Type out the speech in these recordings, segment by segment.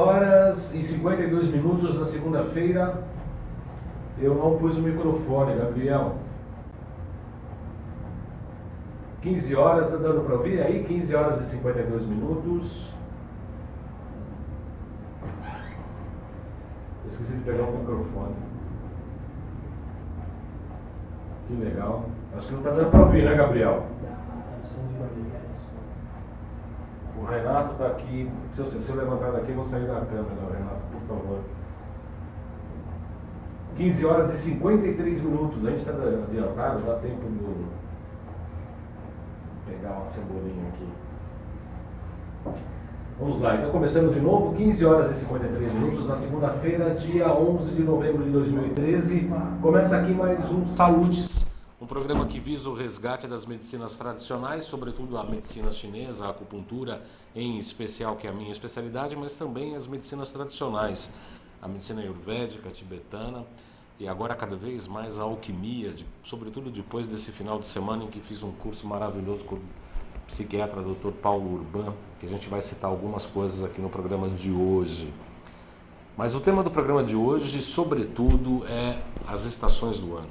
horas e 52 minutos na segunda-feira. Eu não pus o microfone, Gabriel. 15 horas, tá dando para ouvir aí? 15 horas e 52 minutos. Eu esqueci de pegar o microfone. Que legal. Acho que não tá dando para ouvir, né, Gabriel? O Renato tá aqui. Se eu levantar daqui, eu vou sair da câmera, Renato, por favor. 15 horas e 53 minutos. A gente está adiantado, dá tempo de pegar uma cebolinha aqui. Vamos lá, então começando de novo, 15 horas e 53 minutos na segunda-feira, dia 11 de novembro de 2013. Começa aqui mais um Saúdes, um programa que visa o resgate das medicinas tradicionais, sobretudo a medicina chinesa, a acupuntura em especial, que é a minha especialidade, mas também as medicinas tradicionais, a medicina ayurvédica, tibetana e agora cada vez mais a alquimia, sobretudo depois desse final de semana em que fiz um curso maravilhoso com o psiquiatra Dr. Paulo Urban, que a gente vai citar algumas coisas aqui no programa de hoje. Mas o tema do programa de hoje, sobretudo, é as estações do ano.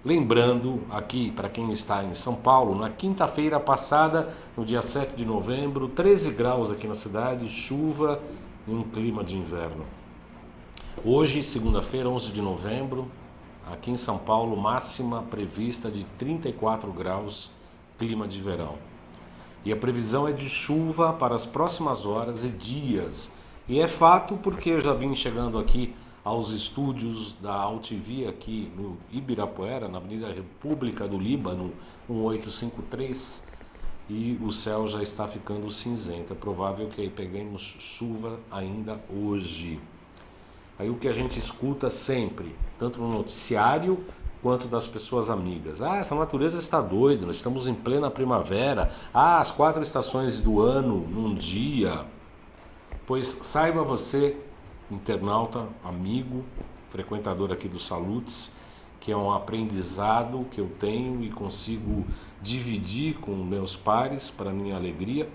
Lembrando aqui, para quem está em São Paulo, na quinta-feira passada, no dia 7 de novembro, 13 graus aqui na cidade, chuva e um clima de inverno. Hoje, segunda-feira, 11 de novembro, aqui em São Paulo, máxima prevista de 34 graus, clima de verão. E a previsão é de chuva para as próximas horas e dias. E é fato porque eu já vim chegando aqui aos estúdios da AltV aqui no Ibirapuera, na Avenida República do Líbano, 1853, e o céu já está ficando cinzento. É provável que aí peguemos chuva ainda hoje. Aí o que a gente escuta sempre, tanto no noticiário quanto das pessoas amigas. Essa natureza está doida, nós estamos em plena primavera. As 4 estações do ano num dia. Pois saiba você, internauta, amigo, frequentador aqui do Salutes, que é um aprendizado que eu tenho e consigo dividir com meus pares, para minha alegria,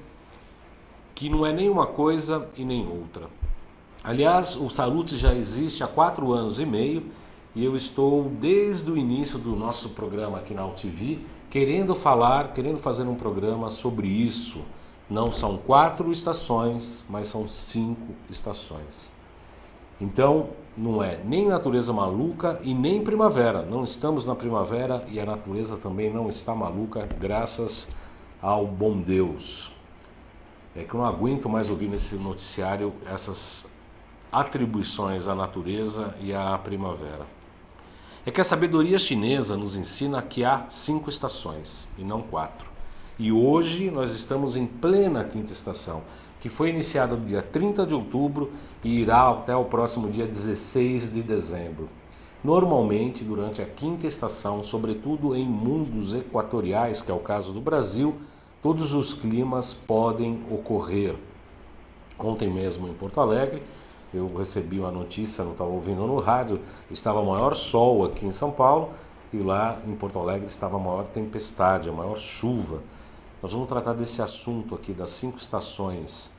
que não é nem uma coisa e nem outra. Aliás, o Salutes já existe há 4 anos e meio e eu estou desde o início do nosso programa aqui na AltV querendo fazer um programa sobre isso. Não são 4 estações, mas são 5 estações. Então, não é nem natureza maluca e nem primavera. Não estamos na primavera e a natureza também não está maluca, graças ao bom Deus. É que eu não aguento mais ouvir nesse noticiário essas atribuições à natureza e à primavera. É que a sabedoria chinesa nos ensina que há 5 estações e não 4. E hoje nós estamos em plena quinta estação, que foi iniciada no dia 30 de outubro e irá até o próximo dia 16 de dezembro. Normalmente, durante a quinta estação, sobretudo em mundos equatoriais, que é o caso do Brasil, todos os climas podem ocorrer. Ontem mesmo em Porto Alegre, eu recebi uma notícia, não estava ouvindo no rádio, estava maior sol aqui em São Paulo e lá em Porto Alegre estava a maior tempestade, a maior chuva. Nós vamos tratar desse assunto aqui das 5 estações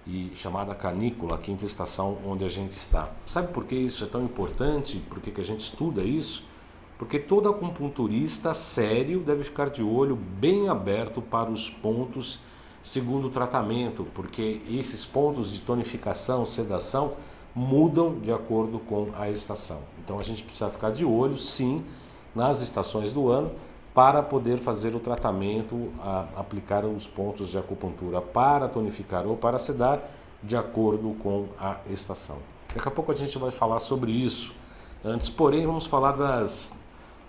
e chamada canícula, a quinta estação onde a gente está. Sabe por que isso é tão importante? Por que a gente estuda isso? Porque todo acupunturista sério deve ficar de olho bem aberto para os pontos segundo o tratamento, porque esses pontos de tonificação, sedação, mudam de acordo com a estação. Então a gente precisa ficar de olho, sim, nas estações do ano, para poder fazer o tratamento, aplicar os pontos de acupuntura para tonificar ou para sedar, de acordo com a estação. Daqui a pouco a gente vai falar sobre isso. Antes, porém, vamos falar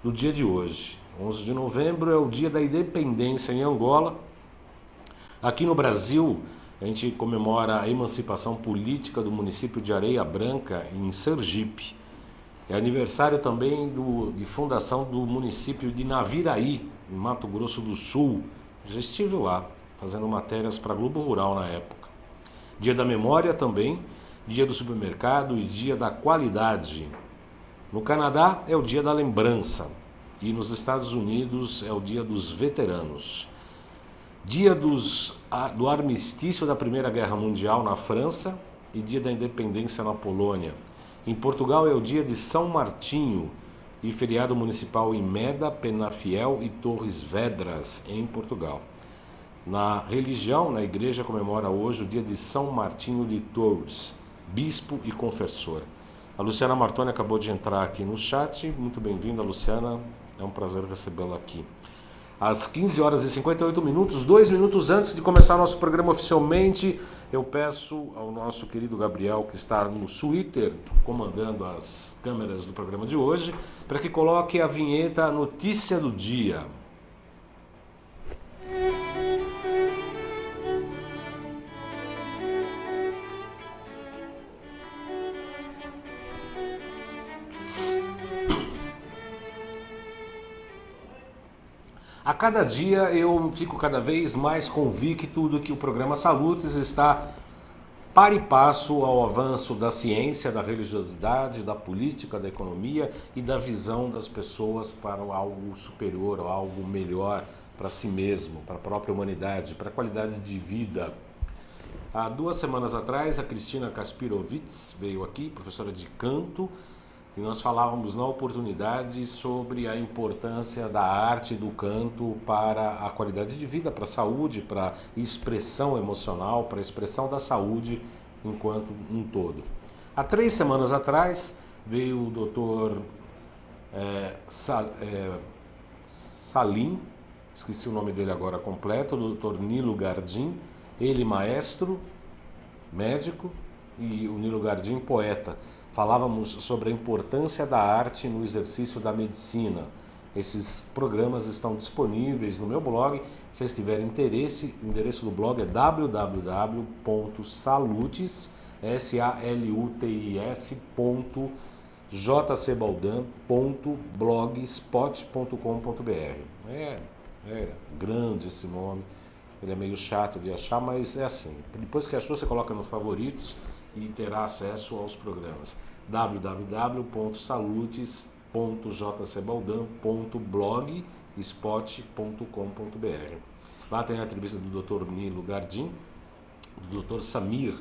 do dia de hoje. 11 de novembro é o dia da independência em Angola. Aqui no Brasil, a gente comemora a emancipação política do município de Areia Branca, em Sergipe. É aniversário também de fundação do município de Naviraí, em Mato Grosso do Sul. Já estive lá, fazendo matérias para a Globo Rural na época. Dia da Memória também, dia do supermercado e dia da qualidade. No Canadá é o dia da lembrança e nos Estados Unidos é o dia dos veteranos. Dia do armistício da Primeira Guerra Mundial na França e dia da independência na Polônia. Em Portugal é o dia de São Martinho e feriado municipal em Meda, Penafiel e Torres Vedras, em Portugal. Na religião, na igreja comemora hoje o dia de São Martinho de Tours, bispo e confessor. A Luciana Martoni acabou de entrar aqui no chat. Muito bem-vinda, Luciana. É um prazer recebê-la aqui. Às 15 horas e 58 minutos, 2 minutos antes de começar nosso programa oficialmente, eu peço ao nosso querido Gabriel, que está no Twitter, comandando as câmeras do programa de hoje, para que coloque a vinheta Notícia do Dia. A cada dia eu fico cada vez mais convicto do que o programa Salutes está par e passo ao avanço da ciência, da religiosidade, da política, da economia e da visão das pessoas para algo superior, algo melhor para si mesmo, para a própria humanidade, para a qualidade de vida. Há 2 semanas atrás, a Cristina Kaspirovitz veio aqui, professora de canto, e nós falávamos na oportunidade sobre a importância da arte do canto para a qualidade de vida, para a saúde, para a expressão emocional, para a expressão da saúde enquanto um todo. Há 3 semanas atrás veio o Dr. Salim, esqueci o nome dele agora completo, o Dr. Nilo Gardim, ele maestro, médico, e o Nilo Gardim poeta. Falávamos sobre a importância da arte no exercício da medicina. Esses programas estão disponíveis no meu blog. Se vocês tiverem interesse, o endereço do blog é www.salutis.jcbaldan.blogspot.com.br. É grande esse nome, ele é meio chato de achar, mas é assim. Depois que achou, você coloca no favoritos e terá acesso aos programas. www.salutis.jcbaldan.blogspot.com.br. Lá tem a entrevista do Dr. Nilo Gardim, do Dr. Samir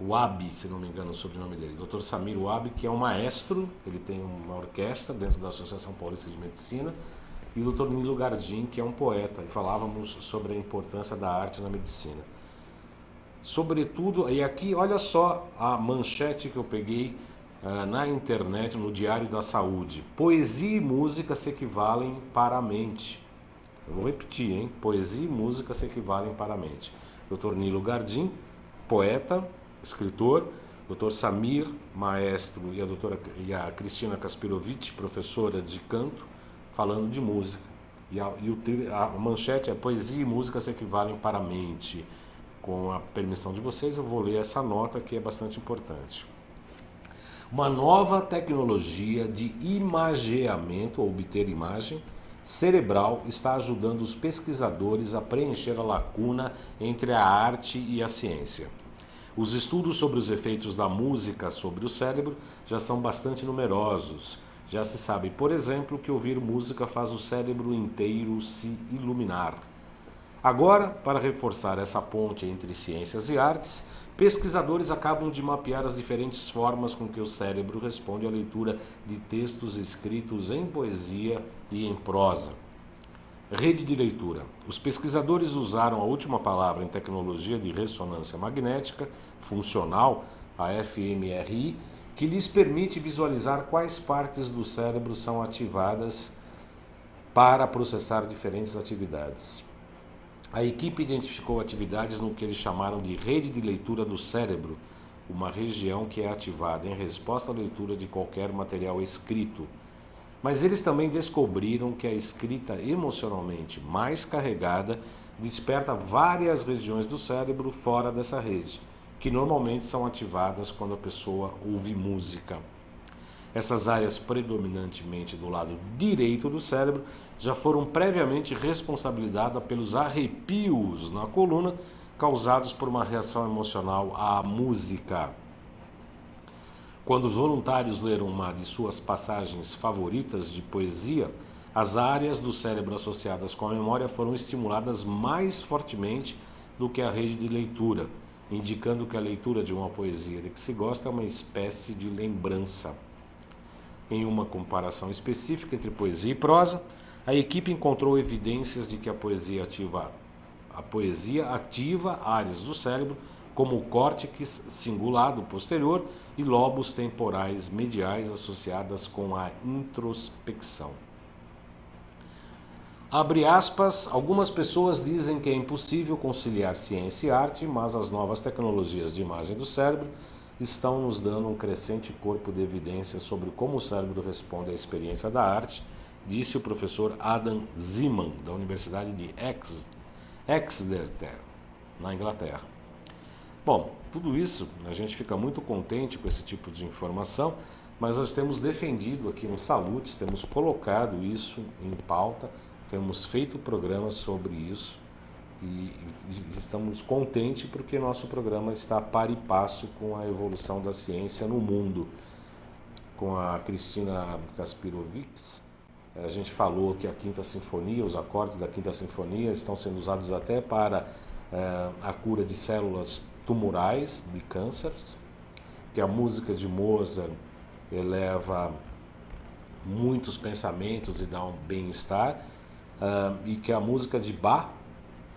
Wabi, se não me engano o sobrenome dele. Dr. Samir Wabi, que é um maestro, ele tem uma orquestra dentro da Associação Paulista de Medicina, e o Dr. Nilo Gardim, que é um poeta, e falávamos sobre a importância da arte na medicina. Sobretudo, e aqui olha só a manchete que eu peguei na internet, no Diário da Saúde: poesia e música se equivalem para a mente. Eu vou repetir, hein? Poesia e música se equivalem para a mente. Dr. Nilo Gardim, poeta, escritor, Dr. Samir, maestro, e a Cristina Kaspirovitch, professora de canto, falando de música. E a manchete é: poesia e música se equivalem para a mente. Com a permissão de vocês, eu vou ler essa nota que é bastante importante. Uma nova tecnologia de imageamento, ou obter imagem, cerebral está ajudando os pesquisadores a preencher a lacuna entre a arte e a ciência. Os estudos sobre os efeitos da música sobre o cérebro já são bastante numerosos. Já se sabe, por exemplo, que ouvir música faz o cérebro inteiro se iluminar. Agora, para reforçar essa ponte entre ciências e artes, pesquisadores acabam de mapear as diferentes formas com que o cérebro responde à leitura de textos escritos em poesia e em prosa. Rede de leitura. Os pesquisadores usaram a última palavra em tecnologia de ressonância magnética funcional, a fMRI, que lhes permite visualizar quais partes do cérebro são ativadas para processar diferentes atividades. A equipe identificou atividades no que eles chamaram de rede de leitura do cérebro, uma região que é ativada em resposta à leitura de qualquer material escrito. Mas eles também descobriram que a escrita emocionalmente mais carregada desperta várias regiões do cérebro fora dessa rede, que normalmente são ativadas quando a pessoa ouve música. Essas áreas, predominantemente do lado direito do cérebro, já foram previamente responsabilizadas pelos arrepios na coluna causados por uma reação emocional à música. Quando os voluntários leram uma de suas passagens favoritas de poesia, as áreas do cérebro associadas com a memória foram estimuladas mais fortemente do que a rede de leitura, indicando que a leitura de uma poesia de que se gosta é uma espécie de lembrança. Em uma comparação específica entre poesia e prosa, a equipe encontrou evidências de que a poesia ativa áreas do cérebro, como o córtex cingulado posterior e lobos temporais mediais associadas com a introspecção. Abre aspas, algumas pessoas dizem que é impossível conciliar ciência e arte, mas as novas tecnologias de imagem do cérebro estão nos dando um crescente corpo de evidências sobre como o cérebro responde à experiência da arte, disse o professor Adam Zeman, da Universidade de Exeter, na Inglaterra. Bom, tudo isso, a gente fica muito contente com esse tipo de informação, mas nós temos defendido aqui no Salutes, temos colocado isso em pauta, temos feito programas sobre isso e estamos contentes porque nosso programa está a par e passo com a evolução da ciência no mundo. Com a Cristina Kaspirovics, a gente falou que a Quinta Sinfonia, os acordes da Quinta Sinfonia estão sendo usados até para a cura de células tumorais de cânceres, que a música de Mozart eleva muitos pensamentos e dá um bem-estar, e que a música de Bach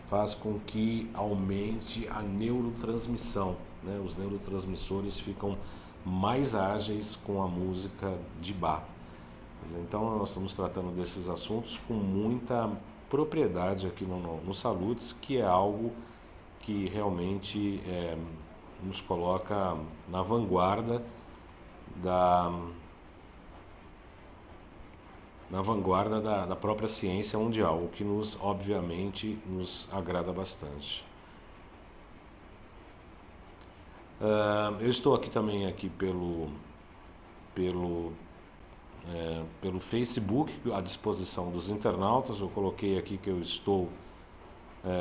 faz com que aumente a neurotransmissão, né? Os neurotransmissores ficam mais ágeis com a música de Bach. Então nós estamos tratando desses assuntos com muita propriedade aqui no Salutes, que é algo que realmente nos coloca na vanguarda da própria ciência mundial, o que obviamente nos agrada bastante. Eu estou aqui também pelo Facebook, à disposição dos internautas. Eu coloquei aqui que eu estou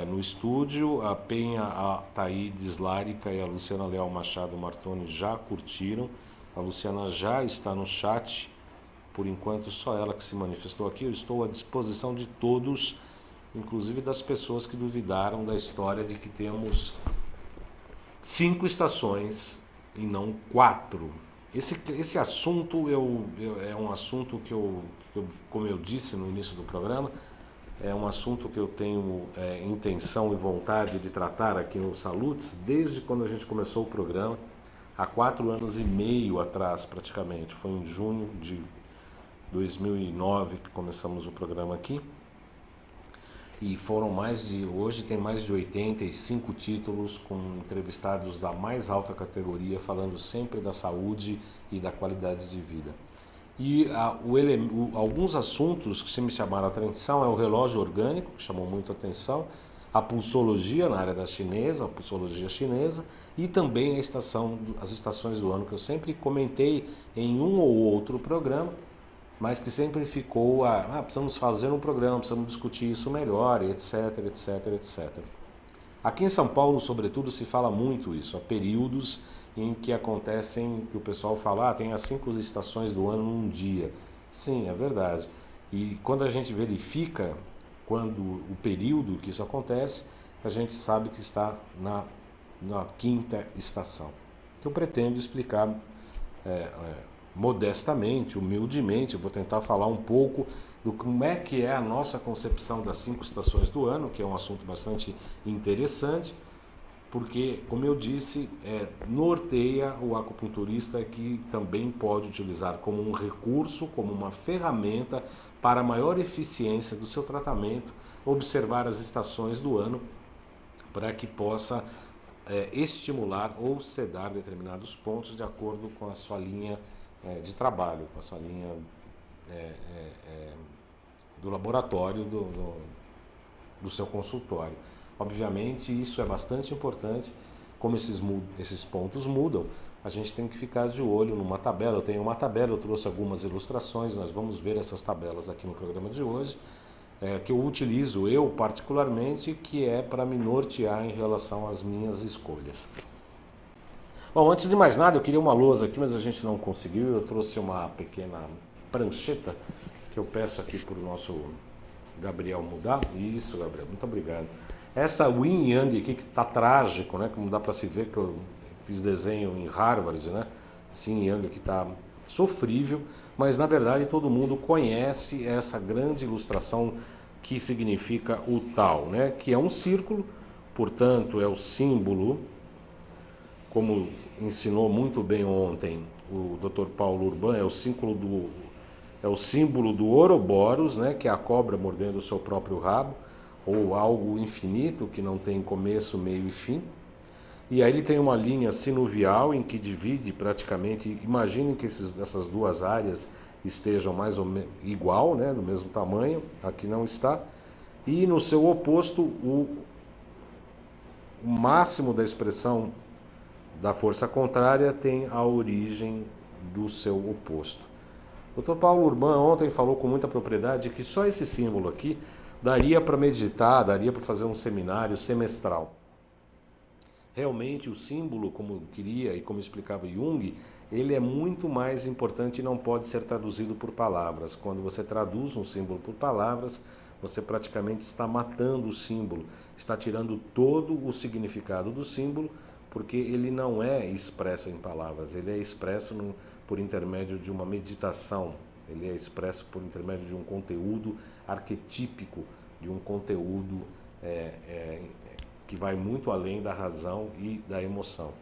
no estúdio. A Penha, a Thaídes Lárica e a Luciana Leal Machado Martoni já curtiram. A Luciana já está no chat. Por enquanto, só ela que se manifestou aqui. Eu estou à disposição de todos, inclusive das pessoas que duvidaram da história de que temos 5 estações e não 4. Esse assunto é um assunto que eu, como eu disse no início do programa, é um assunto que eu tenho intenção e vontade de tratar aqui no Salutes desde quando a gente começou o programa, há 4 anos e meio atrás praticamente. Foi em junho de 2009 que começamos o programa aqui, e hoje tem mais de 85 títulos com entrevistados da mais alta categoria, falando sempre da saúde e da qualidade de vida. E alguns assuntos que me chamaram a atenção é o relógio orgânico, que chamou muito a atenção, a pulsologia na área da chinesa, a pulsologia chinesa, e também as estações do ano, que eu sempre comentei em um ou outro programa, mas que sempre ficou precisamos fazer um programa, precisamos discutir isso melhor, etc, etc, etc. Aqui em São Paulo, sobretudo, se fala muito isso. Há períodos em que acontecem, que o pessoal fala, tem as 5 estações do ano num dia. Sim, é verdade. E quando a gente verifica o período que isso acontece, a gente sabe que está na 5ª estação. Que eu pretendo explicar modestamente, humildemente. Eu vou tentar falar um pouco do como é que é a nossa concepção das 5 estações do ano, que é um assunto bastante interessante, porque, como eu disse, norteia o acupunturista, que também pode utilizar como um recurso, como uma ferramenta para maior eficiência do seu tratamento, observar as estações do ano para que possa estimular ou sedar determinados pontos de acordo com a sua linha de trabalho, com a sua linha do laboratório, do seu consultório. Obviamente, isso é bastante importante. Como esses pontos mudam, a gente tem que ficar de olho numa tabela. Eu tenho uma tabela, eu trouxe algumas ilustrações, nós vamos ver essas tabelas aqui no programa de hoje, que eu utilizo particularmente, que é para me nortear em relação às minhas escolhas. Bom, antes de mais nada, eu queria uma lousa aqui, mas a gente não conseguiu. Eu trouxe uma pequena prancheta que eu peço aqui para o nosso Gabriel mudar. Isso, Gabriel, muito obrigado. Essa yin e yang aqui que está trágico, né? Como dá para se ver que eu fiz desenho em Harvard, né? Esse yin e yang aqui está sofrível, mas na verdade todo mundo conhece essa grande ilustração que significa o Tao, né? Que é um círculo, portanto é o símbolo, como ensinou muito bem ontem o Dr. Paulo Urban, é o símbolo do Ouroboros, né? Que é a cobra mordendo o seu próprio rabo, ou algo infinito que não tem começo, meio e fim. E aí ele tem uma linha sinuvial em que divide praticamente, imaginem que essas duas áreas estejam mais ou menos igual, né, do mesmo tamanho, aqui não está. E no seu oposto, o máximo da expressão da força contrária tem a origem do seu oposto. O Dr. Paulo Urban ontem falou com muita propriedade que só esse símbolo aqui daria para meditar, daria para fazer um seminário semestral. Realmente o símbolo, como queria e como explicava Jung, ele é muito mais importante e não pode ser traduzido por palavras. Quando você traduz um símbolo por palavras, você praticamente está matando o símbolo, está tirando todo o significado do símbolo, porque ele não é expresso em palavras, ele é expresso por intermédio de uma meditação, ele é expresso por intermédio de um conteúdo arquetípico, de um conteúdo que vai muito além da razão e da emoção.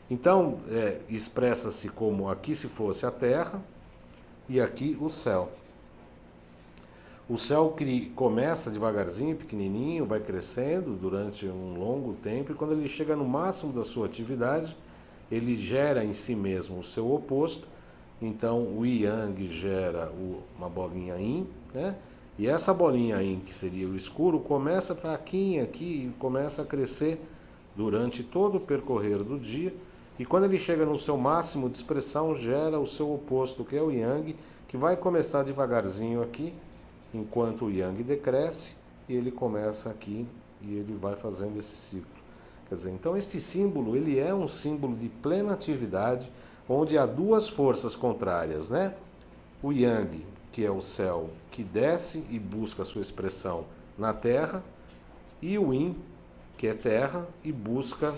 Então, expressa-se como aqui se fosse a terra e aqui o céu. O céu que começa devagarzinho, pequenininho, vai crescendo durante um longo tempo e quando ele chega no máximo da sua atividade, ele gera em si mesmo o seu oposto. Então, o Yang gera uma bolinha Yin, né? E essa bolinha Yin, que seria o escuro, começa fraquinha aqui e começa a crescer durante todo o percorrer do dia. E quando ele chega no seu máximo de expressão, gera o seu oposto, que é o Yang, que vai começar devagarzinho aqui, enquanto o Yang decresce, e ele começa aqui e ele vai fazendo esse ciclo. Quer dizer, então este símbolo, ele é um símbolo de plena atividade, onde há duas forças contrárias, né? O Yang, que é o céu, que desce e busca a sua expressão na terra, e o Yin, que é terra, e busca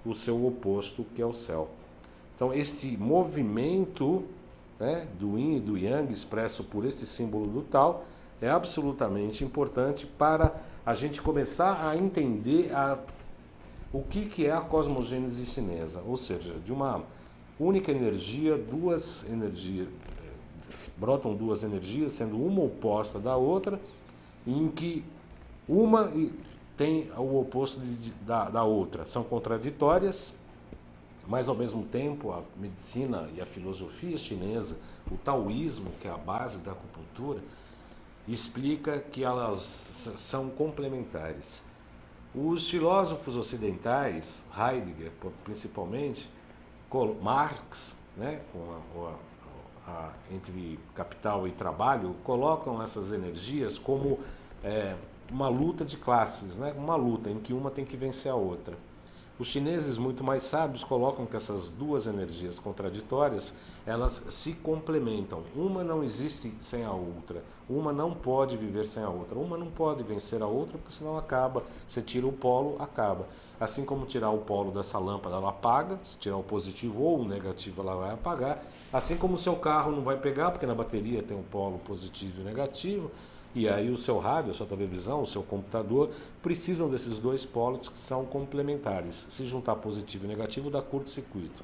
o seu oposto, que é o céu. Então, este movimento, né, do Yin e do Yang, expresso por este símbolo do Tao, é absolutamente importante para a gente começar a entender o que é a cosmogênese chinesa, ou seja, de uma única energia, brotam duas energias, sendo uma oposta da outra, em que uma tem o oposto da outra. São contraditórias, mas ao mesmo tempo a medicina e a filosofia chinesa, o taoísmo, que é a base da acupuntura, explica que elas são complementares. Os filósofos ocidentais, Heidegger principalmente, Marx, né, entre capital e trabalho, colocam essas energias como uma luta de classes, né, uma luta em que uma tem que vencer a outra. Os chineses, muito mais sábios, colocam que essas duas energias contraditórias, elas se complementam. Uma não existe sem a outra. Uma não pode viver sem a outra. Uma não pode vencer a outra, porque senão acaba. Você tira o polo, acaba. Assim como tirar o polo dessa lâmpada, ela apaga. Se tirar o positivo ou o negativo, ela vai apagar. Assim como o seu carro não vai pegar, porque na bateria tem um polo positivo e negativo. E aí o seu rádio, a sua televisão, o seu computador precisam desses dois polos que são complementares. Se juntar positivo e negativo dá curto-circuito.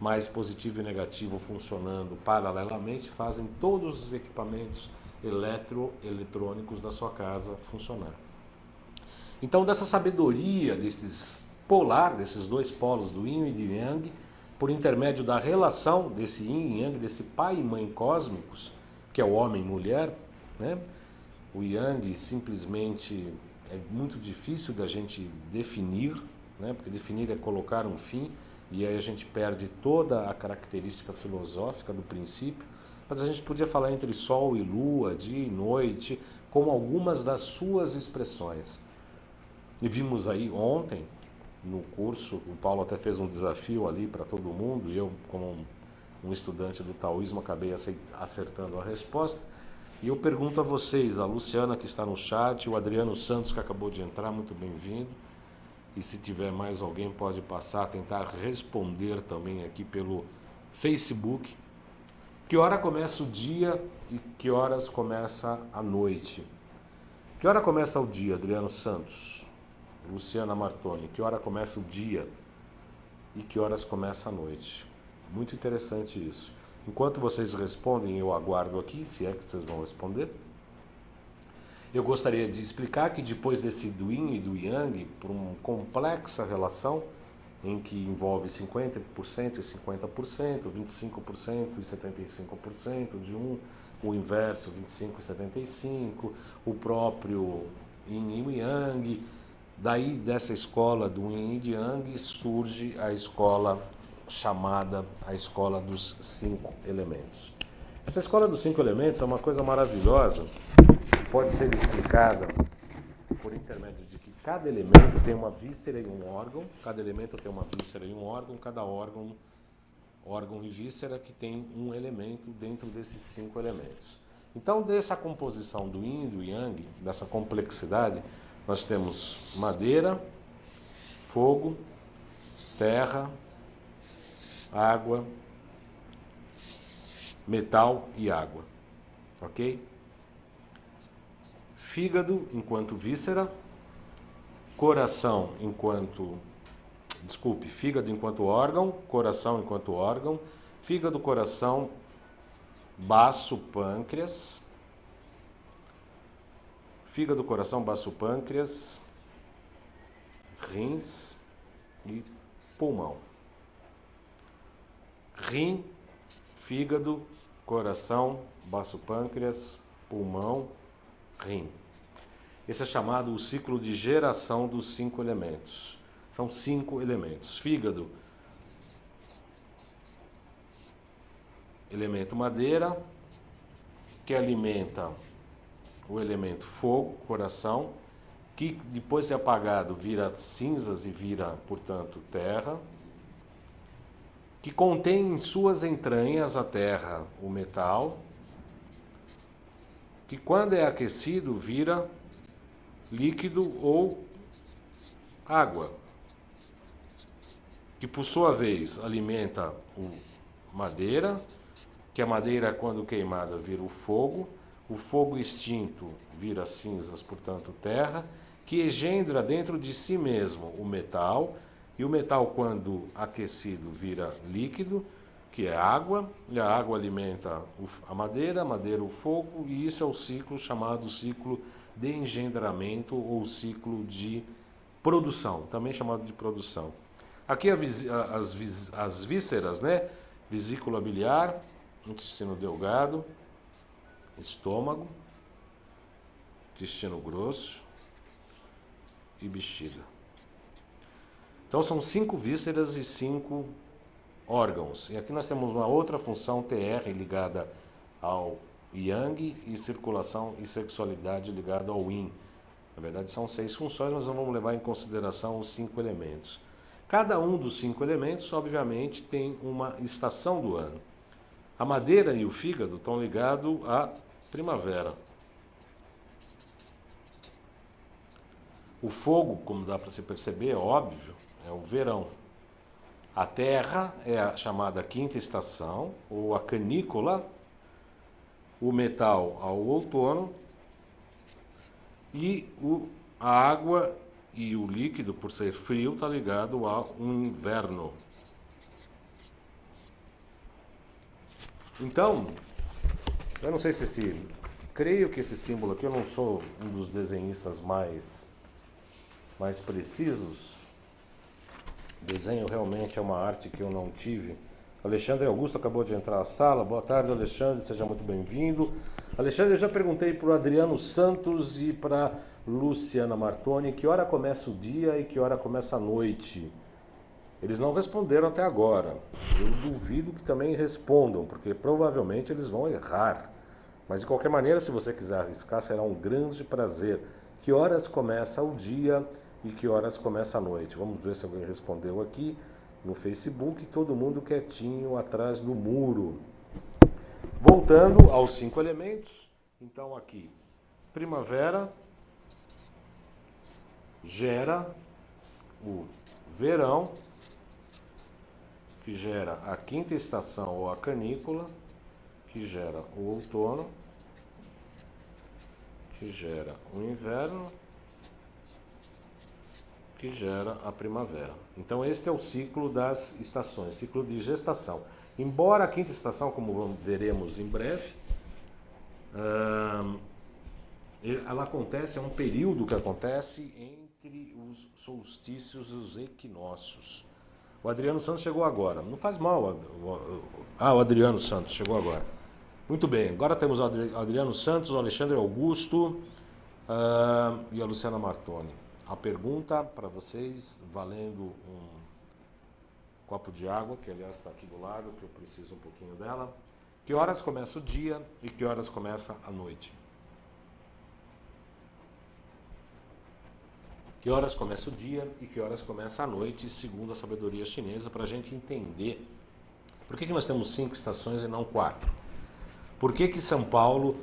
Mas positivo e negativo funcionando paralelamente fazem todos os equipamentos eletrônicos da sua casa funcionar. Então dessa sabedoria desses dois polos do Yin e do Yang, por intermédio da relação desse Yin e Yang, desse pai e mãe cósmicos, que é o homem e mulher, né? O Yang simplesmente é muito difícil da gente definir, né? Porque definir é colocar um fim, e aí a gente perde toda a característica filosófica do princípio, mas a gente podia falar entre sol e lua, dia e noite, como algumas das suas expressões. E vimos aí ontem, no curso, o Paulo até fez um desafio ali para todo mundo, e eu, como um estudante do taoísmo, acabei acertando a resposta, E eu pergunto a vocês, a Luciana que está no chat, o Adriano Santos que acabou de entrar, muito bem-vindo. E se tiver mais alguém pode passar a tentar responder também aqui pelo Facebook. Que hora começa o dia e que horas começa a noite? Que hora começa o dia, Adriano Santos? Luciana Martoni, que hora começa o dia e que horas começa a noite? Muito interessante isso. Enquanto vocês respondem, eu aguardo aqui, se é que vocês vão responder. Eu gostaria de explicar que depois desse do yin e do yang, por uma complexa relação, em que envolve 50% e 50%, 25% e 75% de um, o inverso 25% e 75%, o próprio yin e yang. Daí dessa escola do yin e yang surge a escola chamada a escola dos 5 elementos. Essa escola dos 5 elementos é uma coisa maravilhosa, que pode ser explicada por intermédio de que cada elemento tem uma víscera e um órgão, cada elemento tem uma víscera e um órgão, cada órgão e víscera que tem um elemento dentro desses 5 elementos. Então, dessa composição do yin e do yang, dessa complexidade, nós temos madeira, fogo, terra, água, metal e água, ok? Fígado enquanto víscera, fígado enquanto órgão, coração enquanto órgão, fígado, coração, baço, pâncreas, fígado, coração, baço, pâncreas, rins e pulmão. Rim, fígado, coração, baço, pâncreas, pulmão, rim. Esse é chamado o ciclo de geração dos 5 elementos. São 5 elementos. Fígado, elemento madeira, que alimenta o elemento fogo, coração, que depois de apagado vira cinzas e vira, portanto, terra, que contém em suas entranhas a terra, o metal, que quando é aquecido vira líquido ou água, que por sua vez alimenta o madeira, que a madeira quando queimada vira o fogo extinto vira cinzas, portanto terra, que engendra dentro de si mesmo o metal, e o metal quando aquecido vira líquido, que é água, e a água alimenta a madeira o fogo, e isso é o ciclo chamado ciclo de engendramento ou ciclo de produção, também chamado de produção. Aqui as vísceras, né? Vesícula biliar, intestino delgado, estômago, intestino grosso e bexiga. Então são 5 vísceras e 5 órgãos. E aqui nós temos uma outra função TR ligada ao Yang e circulação e sexualidade ligada ao Yin. Na verdade são 6 funções, mas vamos levar em consideração os 5 elementos. Cada um dos 5 elementos, obviamente, tem uma estação do ano. A madeira e o fígado estão ligados à primavera. O fogo, como dá para se perceber, é óbvio, é o verão. A terra é a chamada quinta estação, ou a canícula. O metal ao outono. E a água e o líquido, por ser frio, está ligado ao inverno. Então, eu não sei se creio que esse símbolo aqui, eu não sou um dos desenhistas mais precisos. Desenho realmente é uma arte que eu não tive. Alexandre Augusto acabou de entrar na sala. Boa tarde, Alexandre, seja muito bem-vindo. Alexandre, eu já perguntei para o Adriano Santos e para Luciana Martoni que hora começa o dia e que hora começa a noite. Eles não responderam até agora. Eu duvido que também respondam, porque provavelmente eles vão errar. Mas de qualquer maneira, se você quiser arriscar, será um grande prazer. Que horas começa o dia e que horas começa a noite? Vamos ver se alguém respondeu aqui no Facebook. Todo mundo quietinho atrás do muro. Voltando aos 5 elementos, Então aqui, primavera gera o verão, que gera a quinta estação ou a canícula, que gera o outono, que gera o inverno, que gera a primavera. Então este é o ciclo das estações, ciclo de gestação. Embora a quinta estação, como veremos em breve, ela acontece, é um período que acontece entre os solstícios e os equinócios. O Adriano Santos chegou agora. Não faz mal. O Adriano Santos chegou agora. Muito bem, agora temos o Adriano Santos, o Alexandre Augusto e a Luciana Martoni. A pergunta para vocês, valendo um copo de água, que aliás está aqui do lado, que eu preciso um pouquinho dela. Que horas começa o dia e que horas começa a noite? Que horas começa o dia e que horas começa a noite, segundo a sabedoria chinesa, para a gente entender por que nós temos 5 estações e não 4. Por que São Paulo,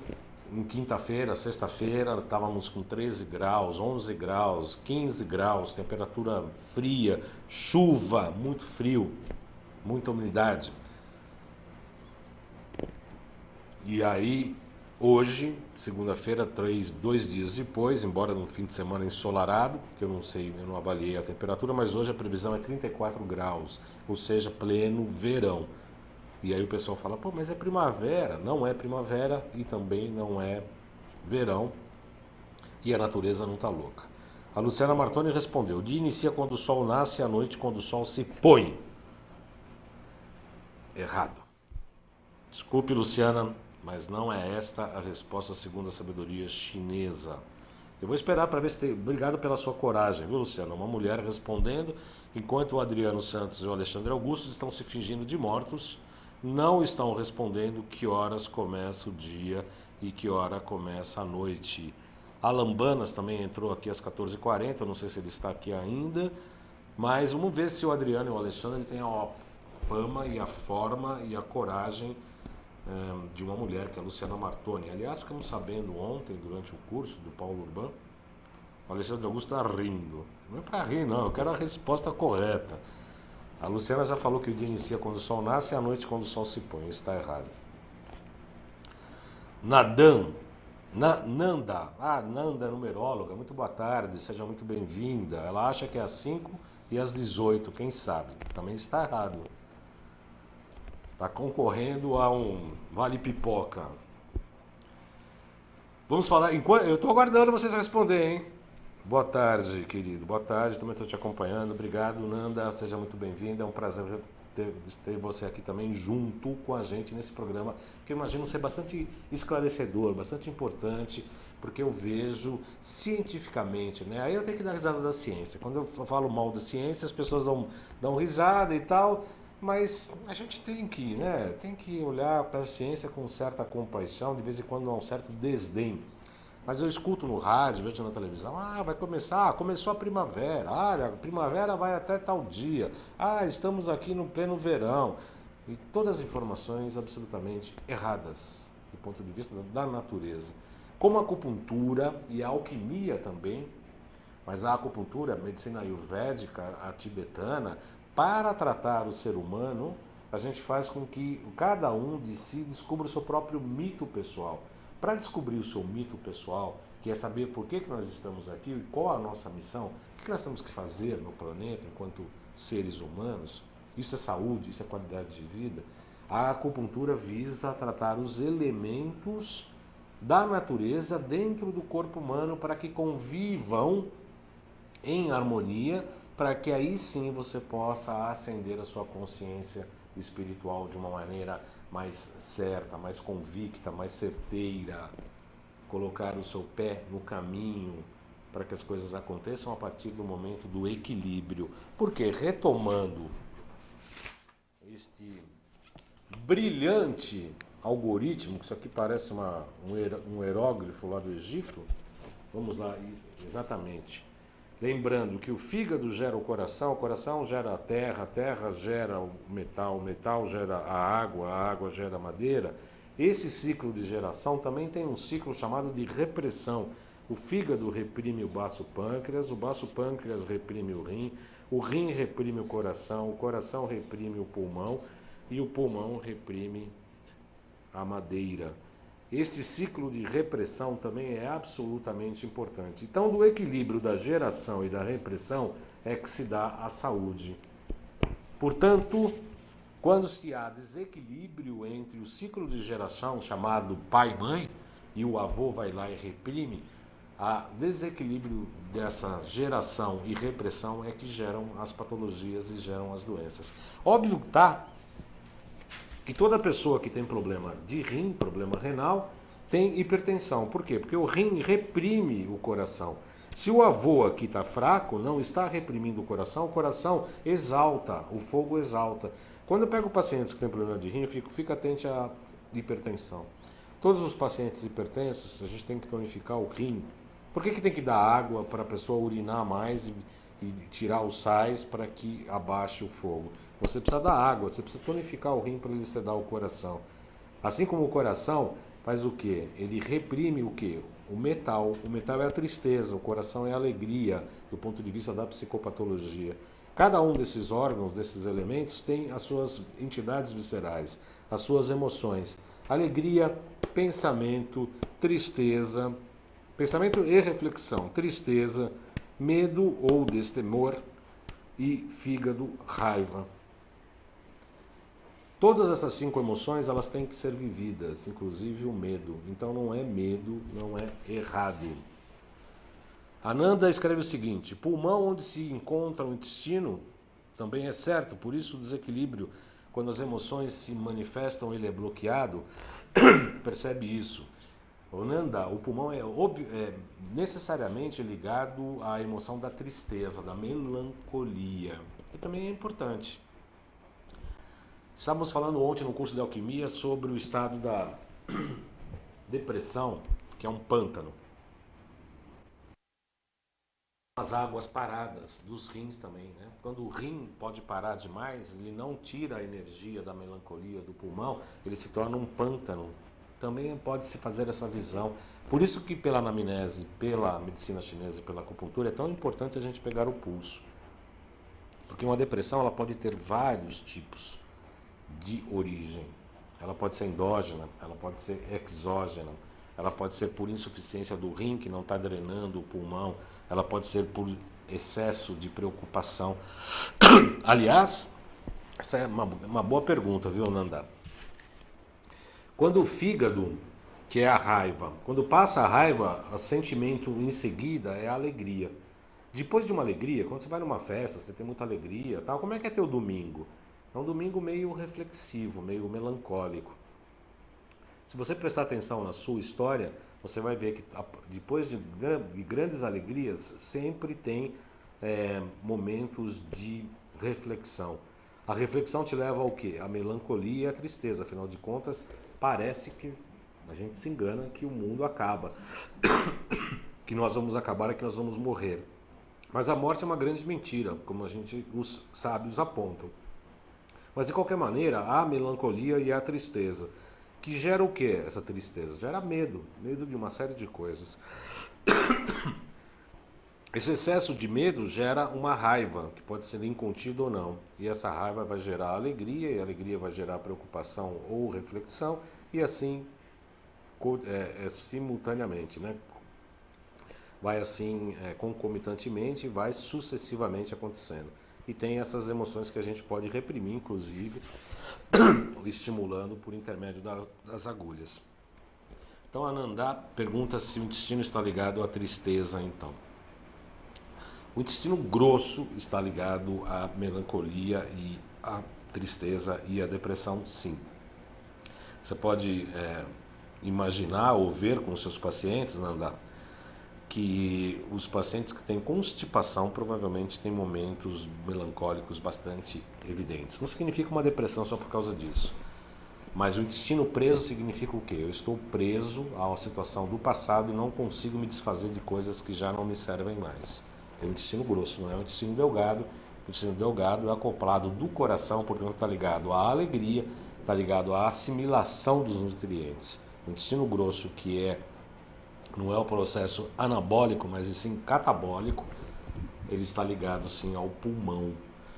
em quinta-feira, sexta-feira, estávamos com 13 graus, 11 graus, 15 graus, temperatura fria, chuva, muito frio, muita umidade. E aí, hoje, segunda-feira, 2 dias depois, embora num fim de semana ensolarado, que eu não sei, eu não avaliei a temperatura, mas hoje a previsão é 34 graus, ou seja, pleno verão. E aí o pessoal fala, pô, mas é primavera. Não é primavera e também não é verão. E a natureza não está louca. A Luciana Martoni respondeu, o dia inicia quando o sol nasce e a noite quando o sol se põe. Errado. Desculpe, Luciana, mas não é esta a resposta segundo a sabedoria chinesa. Eu vou esperar para ver se tem... Obrigado pela sua coragem, viu, Luciana? Uma mulher respondendo, enquanto o Adriano Santos e o Alexandre Augusto estão se fingindo de mortos, não estão respondendo que horas começa o dia e que hora começa a noite. Alan Banas também entrou aqui às 14h40, eu não sei se ele está aqui ainda, mas vamos ver se o Adriano e o Alexandre têm a fama e a forma e a coragem de uma mulher, que é a Luciana Martoni. Aliás, ficamos sabendo ontem, durante o curso do Paulo Urbano, o Alexandre Augusto está rindo. Não é para rir, não, eu quero a resposta correta. A Luciana já falou que o dia inicia quando o sol nasce e a noite quando o sol se põe. Isso está errado. Nanda. Nanda, numeróloga. Muito boa tarde, seja muito bem-vinda. Ela acha que é às 5 e às 18, quem sabe? Também está errado. Está concorrendo a um vale pipoca. Vamos falar... Eu estou aguardando vocês responderem, hein? Boa tarde, querido. Boa tarde, também estou te acompanhando. Obrigado, Nanda. Seja muito bem-vinda. É um prazer ter você aqui também junto com a gente nesse programa, que eu imagino ser bastante esclarecedor, bastante importante, porque eu vejo cientificamente, né? Aí eu tenho que dar risada da ciência. Quando eu falo mal da ciência, as pessoas dão risada e tal, mas a gente tem que, né? Tem que olhar para a ciência com certa compaixão, de vez em quando há um certo desdém. Mas eu escuto no rádio, vejo na televisão, vai começar, começou a primavera, a primavera vai até tal dia, estamos aqui no pleno verão. E todas as informações absolutamente erradas do ponto de vista da natureza. Como a acupuntura e a alquimia também, mas a acupuntura, a medicina ayurvédica, a tibetana, para tratar o ser humano, a gente faz com que cada um de si descubra o seu próprio mito pessoal. Para descobrir o seu mito pessoal, que é saber por que nós estamos aqui e qual a nossa missão, o que nós temos que fazer no planeta enquanto seres humanos, isso é saúde, isso é qualidade de vida, a acupuntura visa tratar os elementos da natureza dentro do corpo humano para que convivam em harmonia, para que aí sim você possa acender a sua consciência espiritual de uma maneira mais certa, mais convicta, mais certeira, colocar o seu pé no caminho para que as coisas aconteçam a partir do momento do equilíbrio. Porque, retomando este brilhante algoritmo, que isso aqui parece um hieróglifo lá do Egito, vamos lá, exatamente. Lembrando que o fígado gera o coração gera a terra gera o metal gera a água gera a madeira, Esse ciclo de geração também tem um ciclo chamado de repressão. O fígado reprime o baço pâncreas reprime o rim reprime o coração reprime o pulmão e o pulmão reprime a madeira. Este ciclo de repressão também é absolutamente importante. Então, do equilíbrio da geração e da repressão é que se dá a saúde. Portanto, quando se há desequilíbrio entre o ciclo de geração, chamado pai e mãe, e o avô vai lá e reprime, a desequilíbrio dessa geração e repressão é que geram as patologias e geram as doenças. Óbvio que toda pessoa que tem problema de rim, problema renal, tem hipertensão. Por quê? Porque o rim reprime o coração. Se o avô aqui está fraco, não está reprimindo o coração exalta, o fogo exalta. Quando eu pego pacientes que têm problema de rim, fica atento à hipertensão. Todos os pacientes hipertensos, a gente tem que tonificar o rim. Por que tem que dar água para a pessoa urinar mais e tirar os sais para que abaixe o fogo? Você precisa dar água, você precisa tonificar o rim para ele sedar o coração. Assim como o coração faz o quê? Ele reprime o quê? O metal. O metal é a tristeza, o coração é a alegria, do ponto de vista da psicopatologia. Cada um desses órgãos, desses elementos, tem as suas entidades viscerais, as suas emoções. Alegria, pensamento, tristeza, pensamento e reflexão, tristeza, medo ou destemor e fígado, raiva. Todas essas 5 emoções, elas têm que ser vividas, inclusive o medo. Então não é medo, não é errado. Ananda escreve o seguinte: pulmão onde se encontra o intestino também é certo, por isso o desequilíbrio, quando as emoções se manifestam, ele é bloqueado. Percebe isso. Ananda, o pulmão é necessariamente ligado à emoção da tristeza, da melancolia, que também é importante. Estávamos falando ontem no curso de alquimia sobre o estado da depressão, que é um pântano. As águas paradas dos rins também, né? Quando o rim pode parar demais, ele não tira a energia da melancolia do pulmão, ele se torna um pântano. Também pode se fazer essa visão. Por isso que pela anamnese, pela medicina chinesa e pela acupuntura é tão importante a gente pegar o pulso. Porque uma depressão ela pode ter vários tipos de origem. Ela pode ser endógena, ela pode ser exógena, ela pode ser por insuficiência do rim que não está drenando o pulmão, ela pode ser por excesso de preocupação. Aliás, essa é uma boa pergunta, viu, Nanda? Quando o fígado, que é a raiva, quando passa a raiva, o sentimento em seguida é a alegria. Depois de uma alegria, quando você vai numa festa, você tem muita alegria, tal, como é que é teu domingo? É um domingo meio reflexivo, meio melancólico. Se você prestar atenção na sua história, você vai ver que depois de grandes alegrias, sempre tem momentos de reflexão. A reflexão te leva ao quê? A melancolia e a tristeza. Afinal de contas, parece que a gente se engana que o mundo acaba, que nós vamos acabar, que nós vamos morrer. Mas a morte é uma grande mentira, como os sábios apontam. Mas de qualquer maneira, há a melancolia e a tristeza. Que gera o que essa tristeza? Gera medo de uma série de coisas. Esse excesso de medo gera uma raiva, que pode ser incontida ou não. E essa raiva vai gerar alegria, e a alegria vai gerar preocupação ou reflexão, e assim simultaneamente, né? Vai assim concomitantemente, vai sucessivamente acontecendo. E tem essas emoções que a gente pode reprimir, inclusive, estimulando por intermédio das agulhas. Então, Ananda pergunta se o intestino está ligado à tristeza, então. O intestino grosso está ligado à melancolia e à tristeza e à depressão, sim. Você pode imaginar ou ver com os seus pacientes, Ananda, que os pacientes que têm constipação provavelmente têm momentos melancólicos bastante evidentes. Não significa uma depressão só por causa disso. Mas o intestino preso significa o quê? Eu estou preso a uma situação do passado e não consigo me desfazer de coisas que já não me servem mais. É o intestino grosso, não é o intestino delgado. O intestino delgado é acoplado do coração, portanto está ligado à alegria, está ligado à assimilação dos nutrientes. O intestino grosso, não é o processo anabólico, mas e sim catabólico, ele está ligado sim ao pulmão.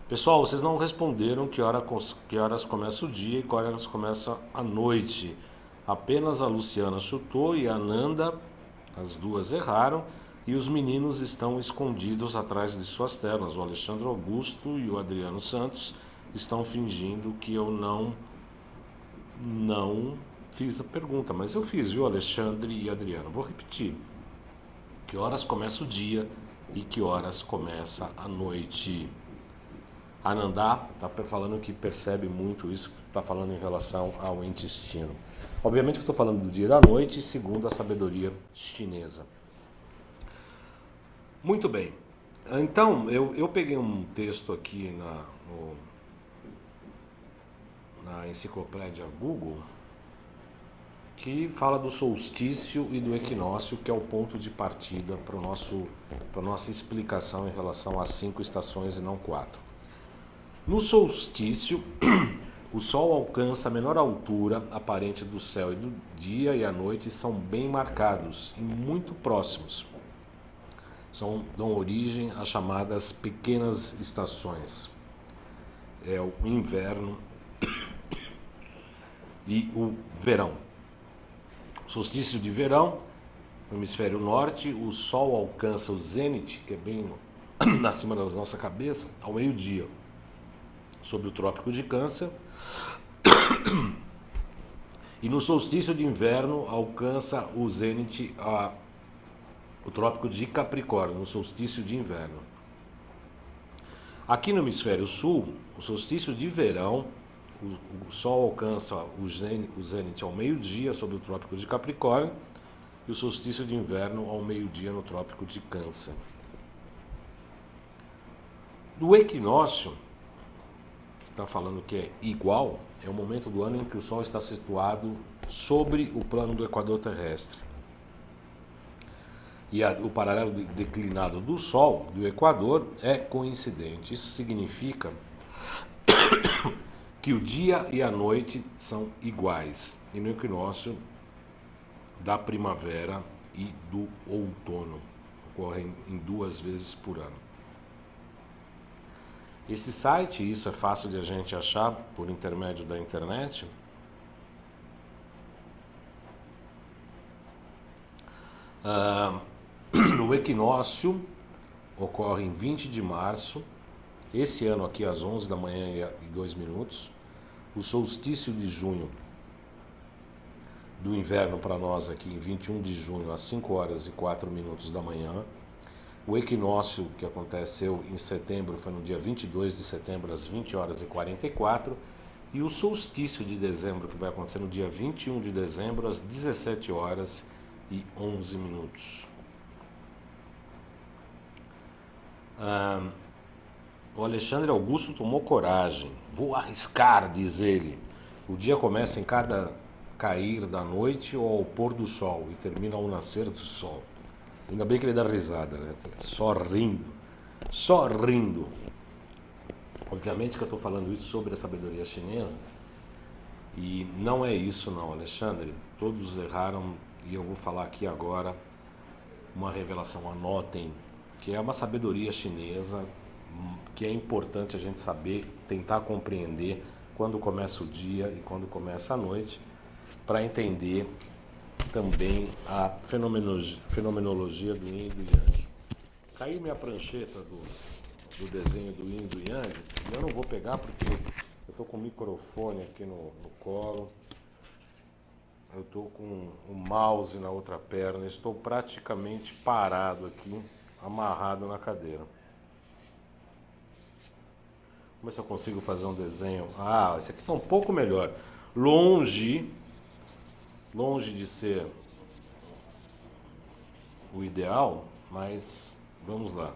Pessoal, vocês não responderam que horas começa o dia e que horas começa a noite. Apenas a Luciana chutou e a Nanda, as duas erraram, e os meninos estão escondidos atrás de suas telas. O Alexandre Augusto e o Adriano Santos estão fingindo que eu não fiz a pergunta, mas eu fiz, viu, Alexandre e Adriano? Vou repetir. Que horas começa o dia e que horas começa a noite? Anandá está falando que percebe muito isso, está falando em relação ao intestino. Obviamente que estou falando do dia e da noite, segundo a sabedoria chinesa. Muito bem. Então, eu peguei um texto aqui na enciclopédia Google que fala do solstício e do equinócio, que é o ponto de partida para a nossa explicação em relação às 5 estações e não 4. No solstício, o Sol alcança a menor altura aparente do céu e do dia, e a noite são bem marcados e muito próximos. Dão origem às chamadas pequenas estações. É o inverno e o verão. Solstício de verão, no hemisfério norte, o Sol alcança o zênite, que é bem acima da nossa cabeça, ao meio-dia, sobre o Trópico de Câncer. E no solstício de inverno alcança o zênite, o Trópico de Capricórnio, no solstício de inverno. Aqui no hemisfério sul, o solstício de verão, o Sol alcança o zênite ao meio-dia sobre o Trópico de Capricórnio e o solstício de inverno ao meio-dia no Trópico de Câncer. No equinócio, que está falando que é igual, é o momento do ano em que o Sol está situado sobre o plano do equador terrestre. E o paralelo declinado do Sol, do Equador, é coincidente. Isso significa que o dia e a noite são iguais. E no equinócio da primavera e do outono, ocorrem em 2 vezes por ano. Esse site, isso é fácil de a gente achar por intermédio da internet. No equinócio ocorre em 20 de março, esse ano aqui às 11 da manhã e 2 minutos. O solstício de junho do inverno para nós aqui em 21 de junho às 5 horas e 4 minutos da manhã. O equinócio que aconteceu em setembro foi no dia 22 de setembro às 20 horas e 44. E o solstício de dezembro que vai acontecer no dia 21 de dezembro às 17 horas e 11 minutos. O Alexandre Augusto tomou coragem. Vou arriscar, diz ele. O dia começa em cada cair da noite ou ao pôr do sol e termina ao nascer do sol. Ainda bem que ele dá risada, né? Só rindo. Só rindo. Obviamente que eu estou falando isso sobre a sabedoria chinesa. E não é isso não, Alexandre. Todos erraram e eu vou falar aqui agora uma revelação. Anotem, que é uma sabedoria chinesa que é importante a gente saber, tentar compreender quando começa o dia e quando começa a noite, para entender também a fenomenologia do Yin e do Yang. Caiu minha prancheta do desenho do Yin e do Yang, e eu não vou pegar porque eu estou com o microfone aqui no colo, eu estou com o mouse na outra perna, estou praticamente parado aqui, amarrado na cadeira. Vamos ver se eu consigo fazer um desenho. Esse aqui está um pouco melhor. Longe de ser o ideal, mas vamos lá.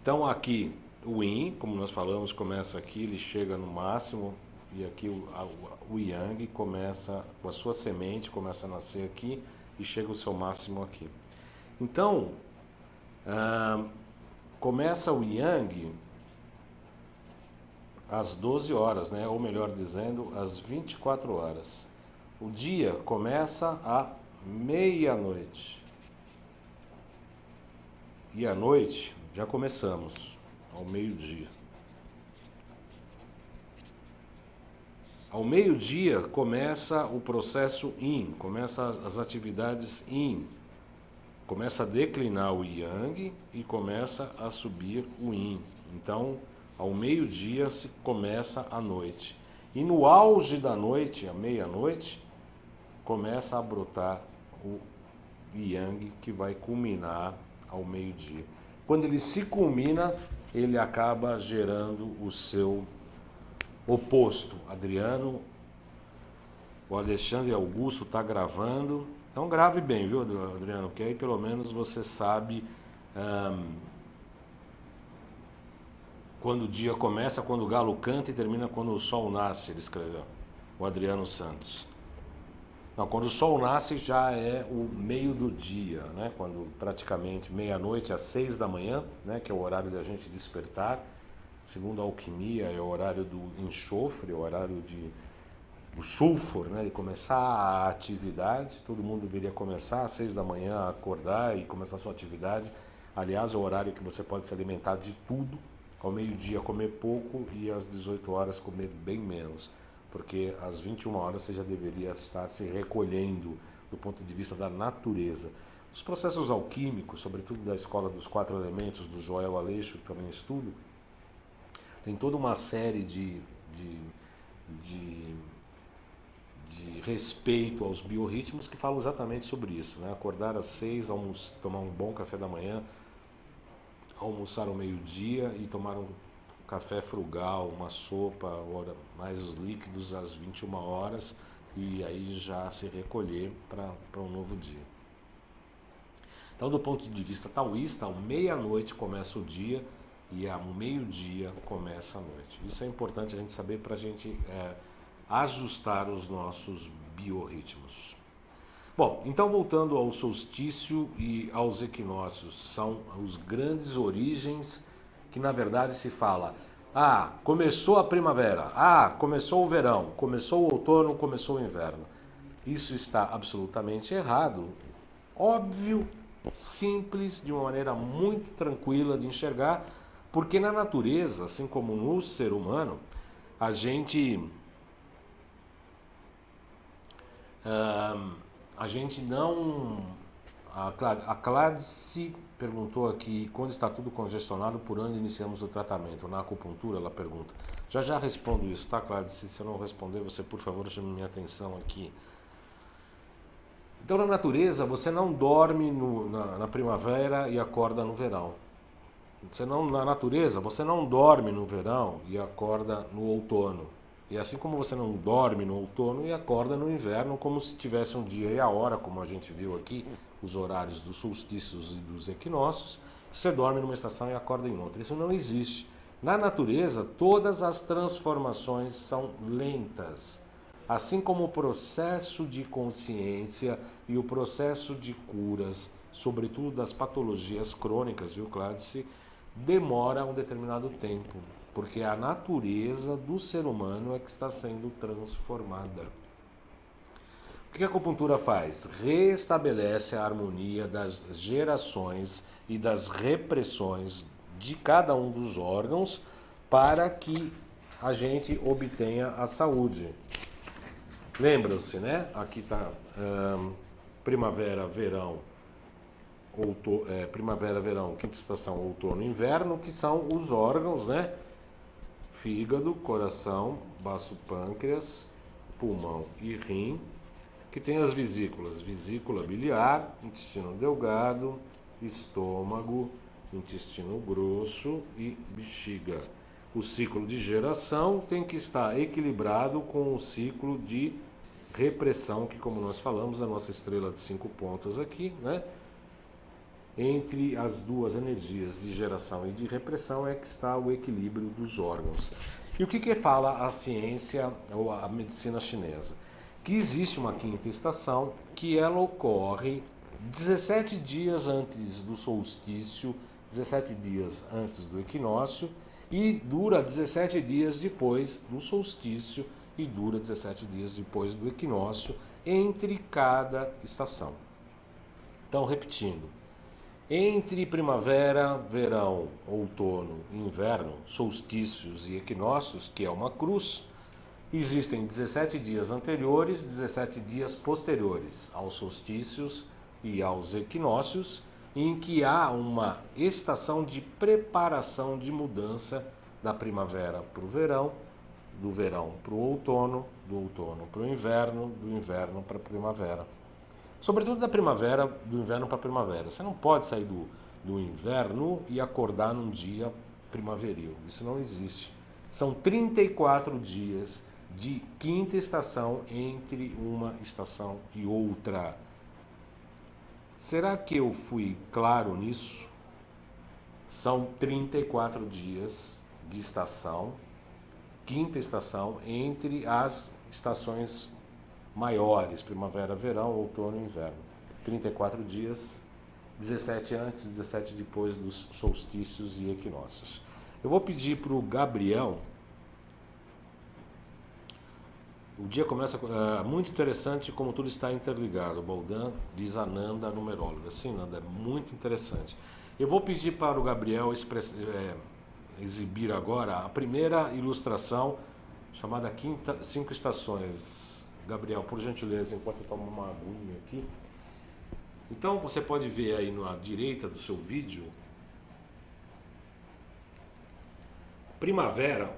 Então aqui o Yin, como nós falamos, começa aqui, ele chega no máximo, e aqui o Yang começa, com a sua semente, começa a nascer aqui e chega ao seu máximo aqui. Então, começa o Yang às 12 horas, né? Ou melhor dizendo, às 24 horas. O dia começa à meia-noite. E à noite já começamos, ao meio-dia. Ao meio-dia começa o processo Yin, começa as atividades Yin. Começa a declinar o Yang e começa a subir o Yin. Então, ao meio-dia se começa a noite. E no auge da noite, à meia-noite, começa a brotar o Yang, que vai culminar ao meio-dia. Quando ele se culmina, ele acaba gerando o seu oposto. Adriano, o Alexandre Augusto está gravando. Então grave bem, viu, Adriano? Que aí pelo menos você sabe quando o dia começa, quando o galo canta e termina quando o sol nasce, ele escreveu. O Adriano Santos. Não, quando o sol nasce já é o meio do dia, né? Quando praticamente meia-noite às 6 da manhã, né? Que é o horário de a gente despertar. Segundo a alquimia, é o horário do enxofre, é o horário do sulfur, né? De começar a atividade. Todo mundo deveria começar às 6 da manhã a acordar e começar a sua atividade. Aliás, é o horário que você pode se alimentar de tudo. Ao meio-dia comer pouco e às 18 horas comer bem menos. Porque às 21 horas você já deveria estar se recolhendo do ponto de vista da natureza. Os processos alquímicos, sobretudo da escola dos 4 elementos, do Joel Aleixo, que também estudo, tem toda uma série de respeito aos biorritmos que falam exatamente sobre isso, né? Acordar às 6, tomar um bom café da manhã, almoçar ao meio-dia e tomar um café frugal, uma sopa, mais os líquidos às 21 horas e aí já se recolher para um novo dia. Então, do ponto de vista taoísta, à meia-noite começa o dia e ao meio-dia começa a noite. Isso é importante a gente saber para a gente ajustar os nossos biorritmos. Bom, então voltando ao solstício e aos equinócios, são os grandes origens que na verdade se fala, começou a primavera, começou o verão, começou o outono, começou o inverno. Isso está absolutamente errado, óbvio, simples, de uma maneira muito tranquila de enxergar, porque na natureza, assim como no ser humano, a gente não... A Cládice perguntou aqui, quando está tudo congestionado, por onde iniciamos o tratamento? Na acupuntura, ela pergunta. Já respondo isso, tá, Cládice? Se eu não responder, você, por favor, chame minha atenção aqui. Então, na natureza, você não dorme na primavera e acorda no verão. Na natureza, você não dorme no verão e acorda no outono. E assim como você não dorme no outono e acorda no inverno, como se tivesse um dia e a hora, como a gente viu aqui, os horários dos solstícios e dos equinócios, você dorme numa estação e acorda em outra. Isso não existe. Na natureza, todas as transformações são lentas. Assim como o processo de consciência e o processo de curas, sobretudo das patologias crônicas, viu, Cládice, demora um determinado tempo, porque a natureza do ser humano é que está sendo transformada. O que a acupuntura faz? Restabelece a harmonia das gerações e das repressões de cada um dos órgãos para que a gente obtenha a saúde. Lembram-se, né? Aqui está primavera, verão, primavera, verão, quinta estação, outono, inverno, que são os órgãos, né? Fígado, coração, baço pâncreas, pulmão e rim, que tem as vesículas, vesícula biliar, intestino delgado, estômago, intestino grosso e bexiga. O ciclo de geração tem que estar equilibrado com o ciclo de repressão, que, como nós falamos, a nossa estrela de 5 pontas aqui, né? Entre as duas energias de geração e de repressão é que está o equilíbrio dos órgãos. E o que fala a ciência ou a medicina chinesa? Que existe uma quinta estação que ela ocorre 17 dias antes do solstício, 17 dias antes do equinócio, e dura 17 dias depois do solstício e dura 17 dias depois do equinócio entre cada estação. Então, repetindo, entre primavera, verão, outono e inverno, solstícios e equinócios, que é uma cruz, existem 17 dias anteriores, 17 dias posteriores aos solstícios e aos equinócios, em que há uma estação de preparação de mudança da primavera para o verão, do verão para o outono, do outono para o inverno, do inverno para a primavera. Sobretudo da primavera, do inverno para a primavera. Você não pode sair do inverno e acordar num dia primaveril. Isso não existe. São 34 dias de quinta estação entre uma estação e outra. Será que eu fui claro nisso? São 34 dias de estação, quinta estação, entre as estações maiores, primavera, verão, outono e inverno. 34 dias, 17 antes, 17 depois dos solstícios e equinócios. Eu vou pedir para o Gabriel. O dia começa muito interessante como tudo está interligado. O Baldan diz a Nanda, numeróloga. Sim, Nanda, é muito interessante. Eu vou pedir para o Gabriel exibir agora a primeira ilustração chamada Cinco Estações. Gabriel, por gentileza, enquanto eu tomo uma aguinha aqui. Então você pode ver aí na direita do seu vídeo primavera.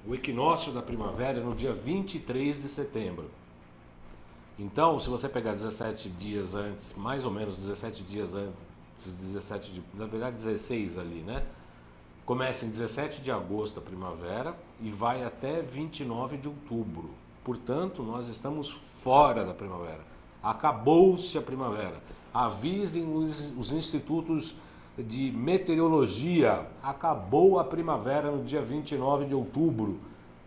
O equinócio da primavera é no dia 23 de setembro. Então, se você pegar 17 dias antes, mais ou menos 17 dias antes, na verdade 16 ali, né? Começa em 17 de agosto a primavera e vai até 29 de outubro. Portanto, nós estamos fora da primavera. Acabou-se a primavera. Avisem os institutos de meteorologia. Acabou a primavera no dia 29 de outubro.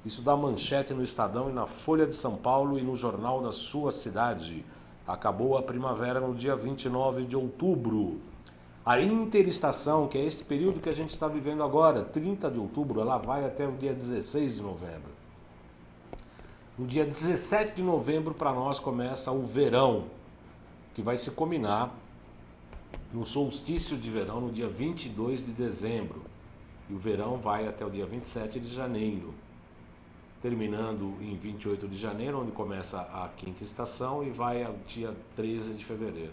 Isso dá manchete no Estadão e na Folha de São Paulo e no jornal da sua cidade. Acabou a primavera no dia 29 de outubro. A interestação, que é este período que a gente está vivendo agora, 30 de outubro, ela vai até o dia 16 de novembro. No dia 17 de novembro, para nós, começa o verão, que vai se combinar no solstício de verão no dia 22 de dezembro. E o verão vai até o dia 27 de janeiro, terminando em 28 de janeiro, onde começa a quinta estação, e vai ao dia 13 de fevereiro.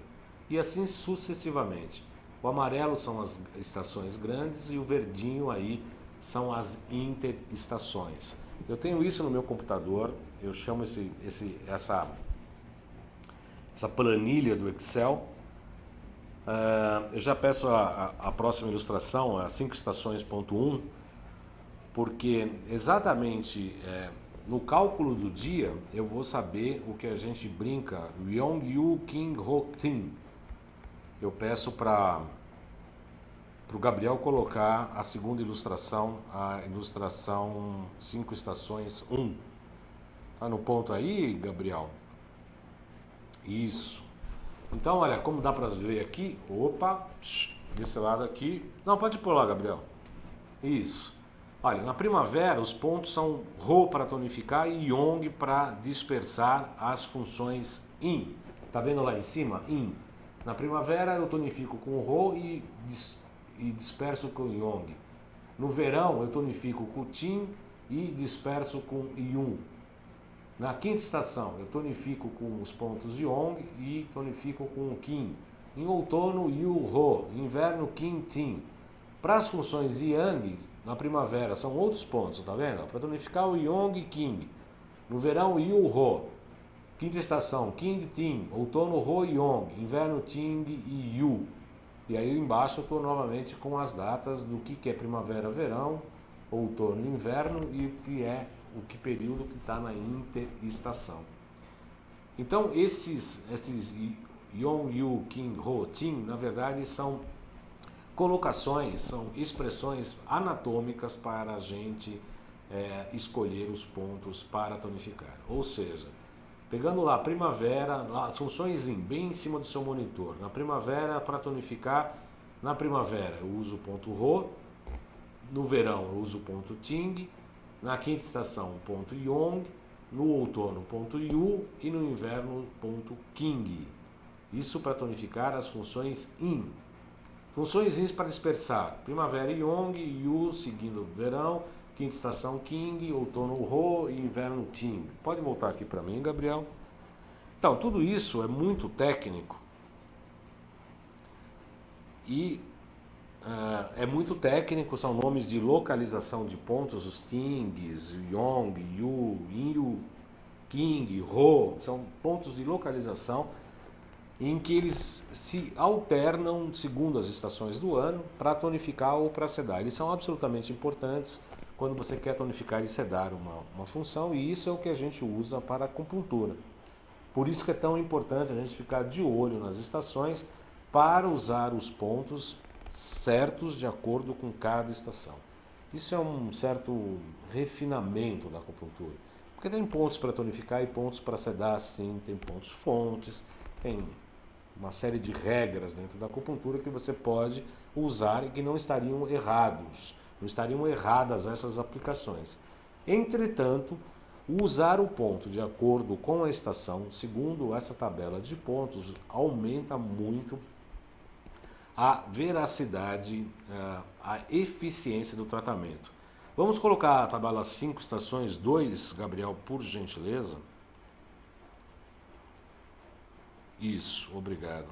E assim sucessivamente. O amarelo são as estações grandes e o verdinho aí são as interestações. Eu tenho isso no meu computador, eu chamo essa planilha do Excel. Eu já peço a próxima ilustração, a 5estações.1, porque exatamente no cálculo do dia eu vou saber o que a gente brinca, Yong-Yu Kim Ho-Tin. Eu peço para o Gabriel colocar a segunda ilustração, a ilustração 5 estações 1. Tá no ponto aí, Gabriel? Isso. Então, olha, como dá para ver aqui, opa, desse lado aqui. Não, pode pôr lá, Gabriel. Isso. Olha, na primavera os pontos são Rho para tonificar e Yong para dispersar as funções Yin. Tá vendo lá em cima? Yin. Na primavera eu tonifico com Rho e disperso com Yong. No verão eu tonifico com Tin e disperso com Yun. Na quinta estação eu tonifico com os pontos Yong e tonifico com Qin. Em outono, Yu, Rho. Inverno, Qin, Tin. Para as funções Yang, na primavera são outros pontos, tá vendo? Para tonificar o Yong e Qing. No verão, Yu, Rho. Quinta estação, Qing, Tin. Outono, Rho e Yong. Inverno, Ting e Yu. E aí embaixo eu estou novamente com as datas do que é primavera, verão, outono e inverno e o que é o que período que está na interestação. Então esses Yong, Yu, Qing, Rho, Tin, na verdade são colocações, são expressões anatômicas para a gente escolher os pontos para tonificar. Ou seja, pegando lá primavera, as funções bem em cima do seu monitor. Na primavera, para tonificar, na primavera eu uso o ponto Rho. no verão eu uso o ponto Ting, na quinta estação o ponto Yong, no outono o ponto Yu e no inverno o ponto King. Isso para tonificar as funções Yin. Funções Yin para dispersar: primavera Yong, Yu seguindo o verão, quinta estação King, outono Ho e inverno Ting. Pode voltar aqui para mim, Gabriel? Então, tudo isso é muito técnico e é muito técnico, são nomes de localização de pontos, os Tings, Yong, Yu, Yin, King, Ho, são pontos de localização em que eles se alternam segundo as estações do ano para tonificar ou para sedar. Eles são absolutamente importantes quando você quer tonificar e sedar uma função, e isso é o que a gente usa para a acupuntura. Por isso que é tão importante a gente ficar de olho nas estações para usar os pontos certos de acordo com cada estação. Isso é um certo refinamento da acupuntura, porque tem pontos para tonificar e pontos para sedar, sim, tem pontos fontes, tem uma série de regras dentro da acupuntura que você pode usar e que não estariam erradas essas aplicações. Entretanto, usar o ponto de acordo com a estação, segundo essa tabela de pontos, aumenta muito a veracidade, a eficiência do tratamento. Vamos colocar a tabela 5 estações 2, Gabriel, por gentileza. Isso, obrigado.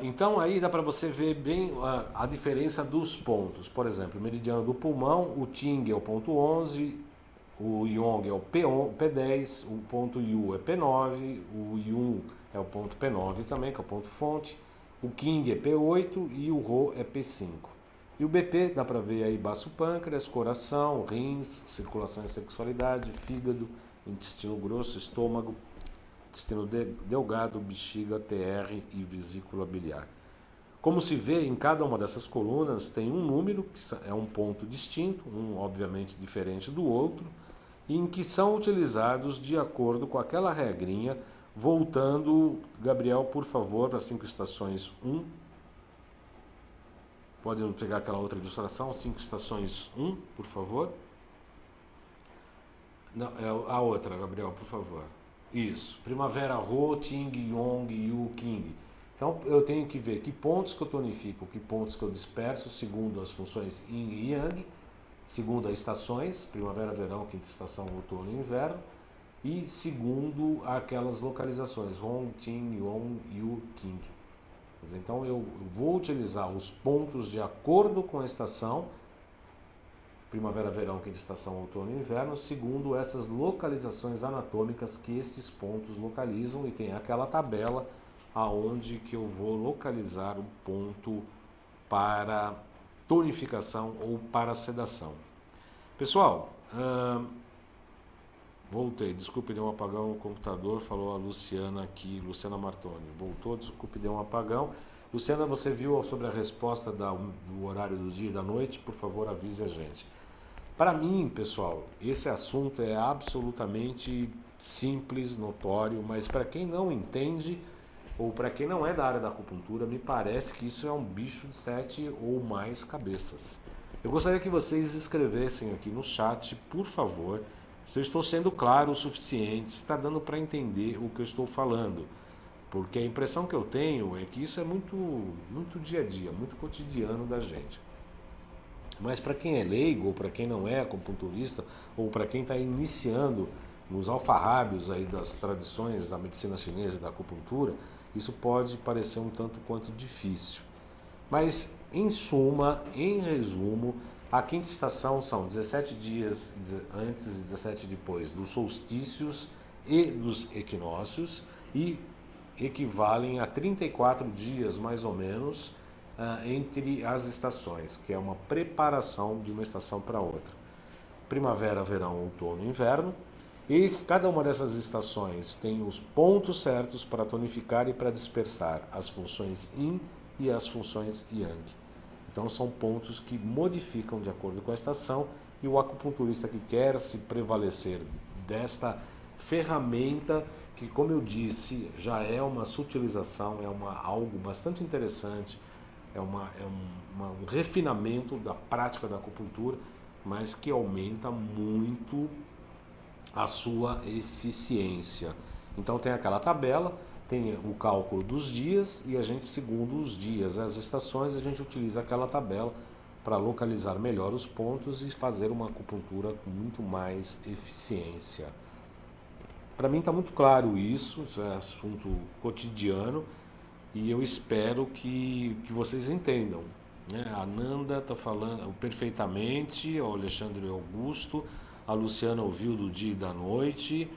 Então aí dá para você ver bem a diferença dos pontos. Por exemplo, o meridiano do pulmão, o Ting é o ponto 11, o Yong é o P10, o ponto Yu é P9, o Yun é o ponto P9 também, que é o ponto fonte, o King é P8 e o Ho é P5. E o BP, dá para ver aí baço pâncreas, coração, rins, circulação e sexualidade, fígado, intestino grosso, estômago, intestino delgado, bexiga, TR e vesícula biliar. Como se vê, em cada uma dessas colunas tem um número, que é um ponto distinto, um obviamente diferente do outro, em que são utilizados de acordo com aquela regrinha. Voltando, Gabriel, por favor, para 5 estações 1. Pode pegar aquela outra ilustração, 5 estações 1, por favor. Não, é a outra, Gabriel, por favor. Isso. Primavera, Ho, Ting, Yong, Yu, King. Então eu tenho que ver que pontos que eu tonifico, que pontos que eu disperso, segundo as funções Yin e Yang, segundo as estações, primavera, verão, quinta estação, outono e inverno, e segundo aquelas localizações, Hong, Ting, Yong, Yu, King. Então eu vou utilizar os pontos de acordo com a estação, primavera, verão, quinta estação, outono e inverno, segundo essas localizações anatômicas que estes pontos localizam, e tem aquela tabela aonde que eu vou localizar um ponto para tonificação ou para sedação. Pessoal, voltei, desculpe, deu um apagão no computador, falou a Luciana aqui, Luciana Martoni. Voltou, desculpe, deu um apagão. Luciana, você viu sobre a resposta do horário do dia e da noite? Por favor, avise a gente. Para mim, pessoal, esse assunto é absolutamente simples, notório, mas para quem não entende, ou para quem não é da área da acupuntura, me parece que isso é um bicho de 7 ou mais cabeças. Eu gostaria que vocês escrevessem aqui no chat, por favor, se eu estou sendo claro o suficiente, se está dando para entender o que eu estou falando. Porque a impressão que eu tenho é que isso é muito dia a dia, muito cotidiano da gente. Mas para quem é leigo, ou para quem não é acupunturista, ou para quem está iniciando nos alfarrábios aí das tradições da medicina chinesa e da acupuntura, isso pode parecer um tanto quanto difícil. Mas, em suma, em resumo, a quinta estação são 17 dias antes e 17 depois dos solstícios e dos equinócios e equivalem a 34 dias, mais ou menos, entre as estações, que é uma preparação de uma estação para outra. Primavera, verão, outono e inverno. E cada uma dessas estações tem os pontos certos para tonificar e para dispersar as funções Yin e as funções Yang. Então são pontos que modificam de acordo com a estação, e o acupunturista que quer se prevalecer desta ferramenta, que, como eu disse, já é uma sutilização, é algo bastante interessante um refinamento da prática da acupuntura, mas que aumenta muito a sua eficiência. Então tem aquela tabela, tem o cálculo dos dias e a gente, segundo os dias, as estações, a gente utiliza aquela tabela para localizar melhor os pontos e fazer uma acupuntura com muito mais eficiência. Para mim está muito claro isso é assunto cotidiano e eu espero que vocês entendam. Né? A Nanda está falando perfeitamente, o Alexandre Augusto, a Luciana ouviu do dia e da noite.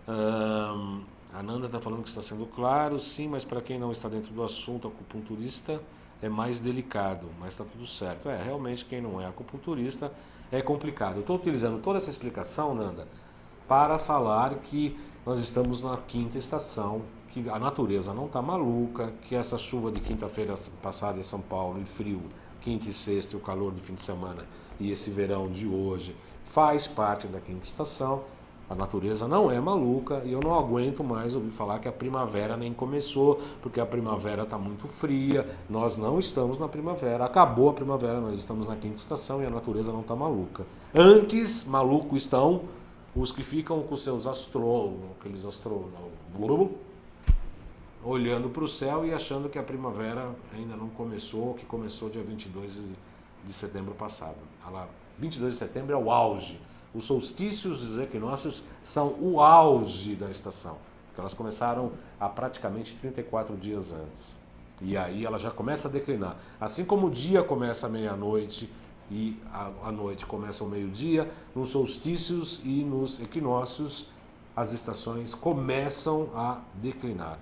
A Nanda está falando que está sendo claro, sim, mas para quem não está dentro do assunto, acupunturista é mais delicado, mas está tudo certo. Realmente quem não é acupunturista é complicado. Eu estou utilizando toda essa explicação, Nanda, para falar que nós estamos na quinta estação, que a natureza não está maluca, que essa chuva de quinta-feira passada em São Paulo e frio, quinta e sexta e o calor do fim de semana e esse verão de hoje faz parte da quinta estação. A natureza não é maluca e eu não aguento mais ouvir falar que a primavera nem começou, porque a primavera está muito fria, nós não estamos na primavera, acabou a primavera, nós estamos na quinta estação e a natureza não está maluca. Antes, maluco estão os que ficam com seus aqueles olhando para o céu e achando que a primavera ainda não começou, que começou dia 22 de setembro passado. 22 de setembro é o auge. Os solstícios e os equinócios são o auge da estação, porque elas começaram há praticamente 34 dias antes. E aí ela já começa a declinar. Assim como o dia começa à meia-noite e a noite começa ao meio-dia, nos solstícios e nos equinócios as estações começam a declinar.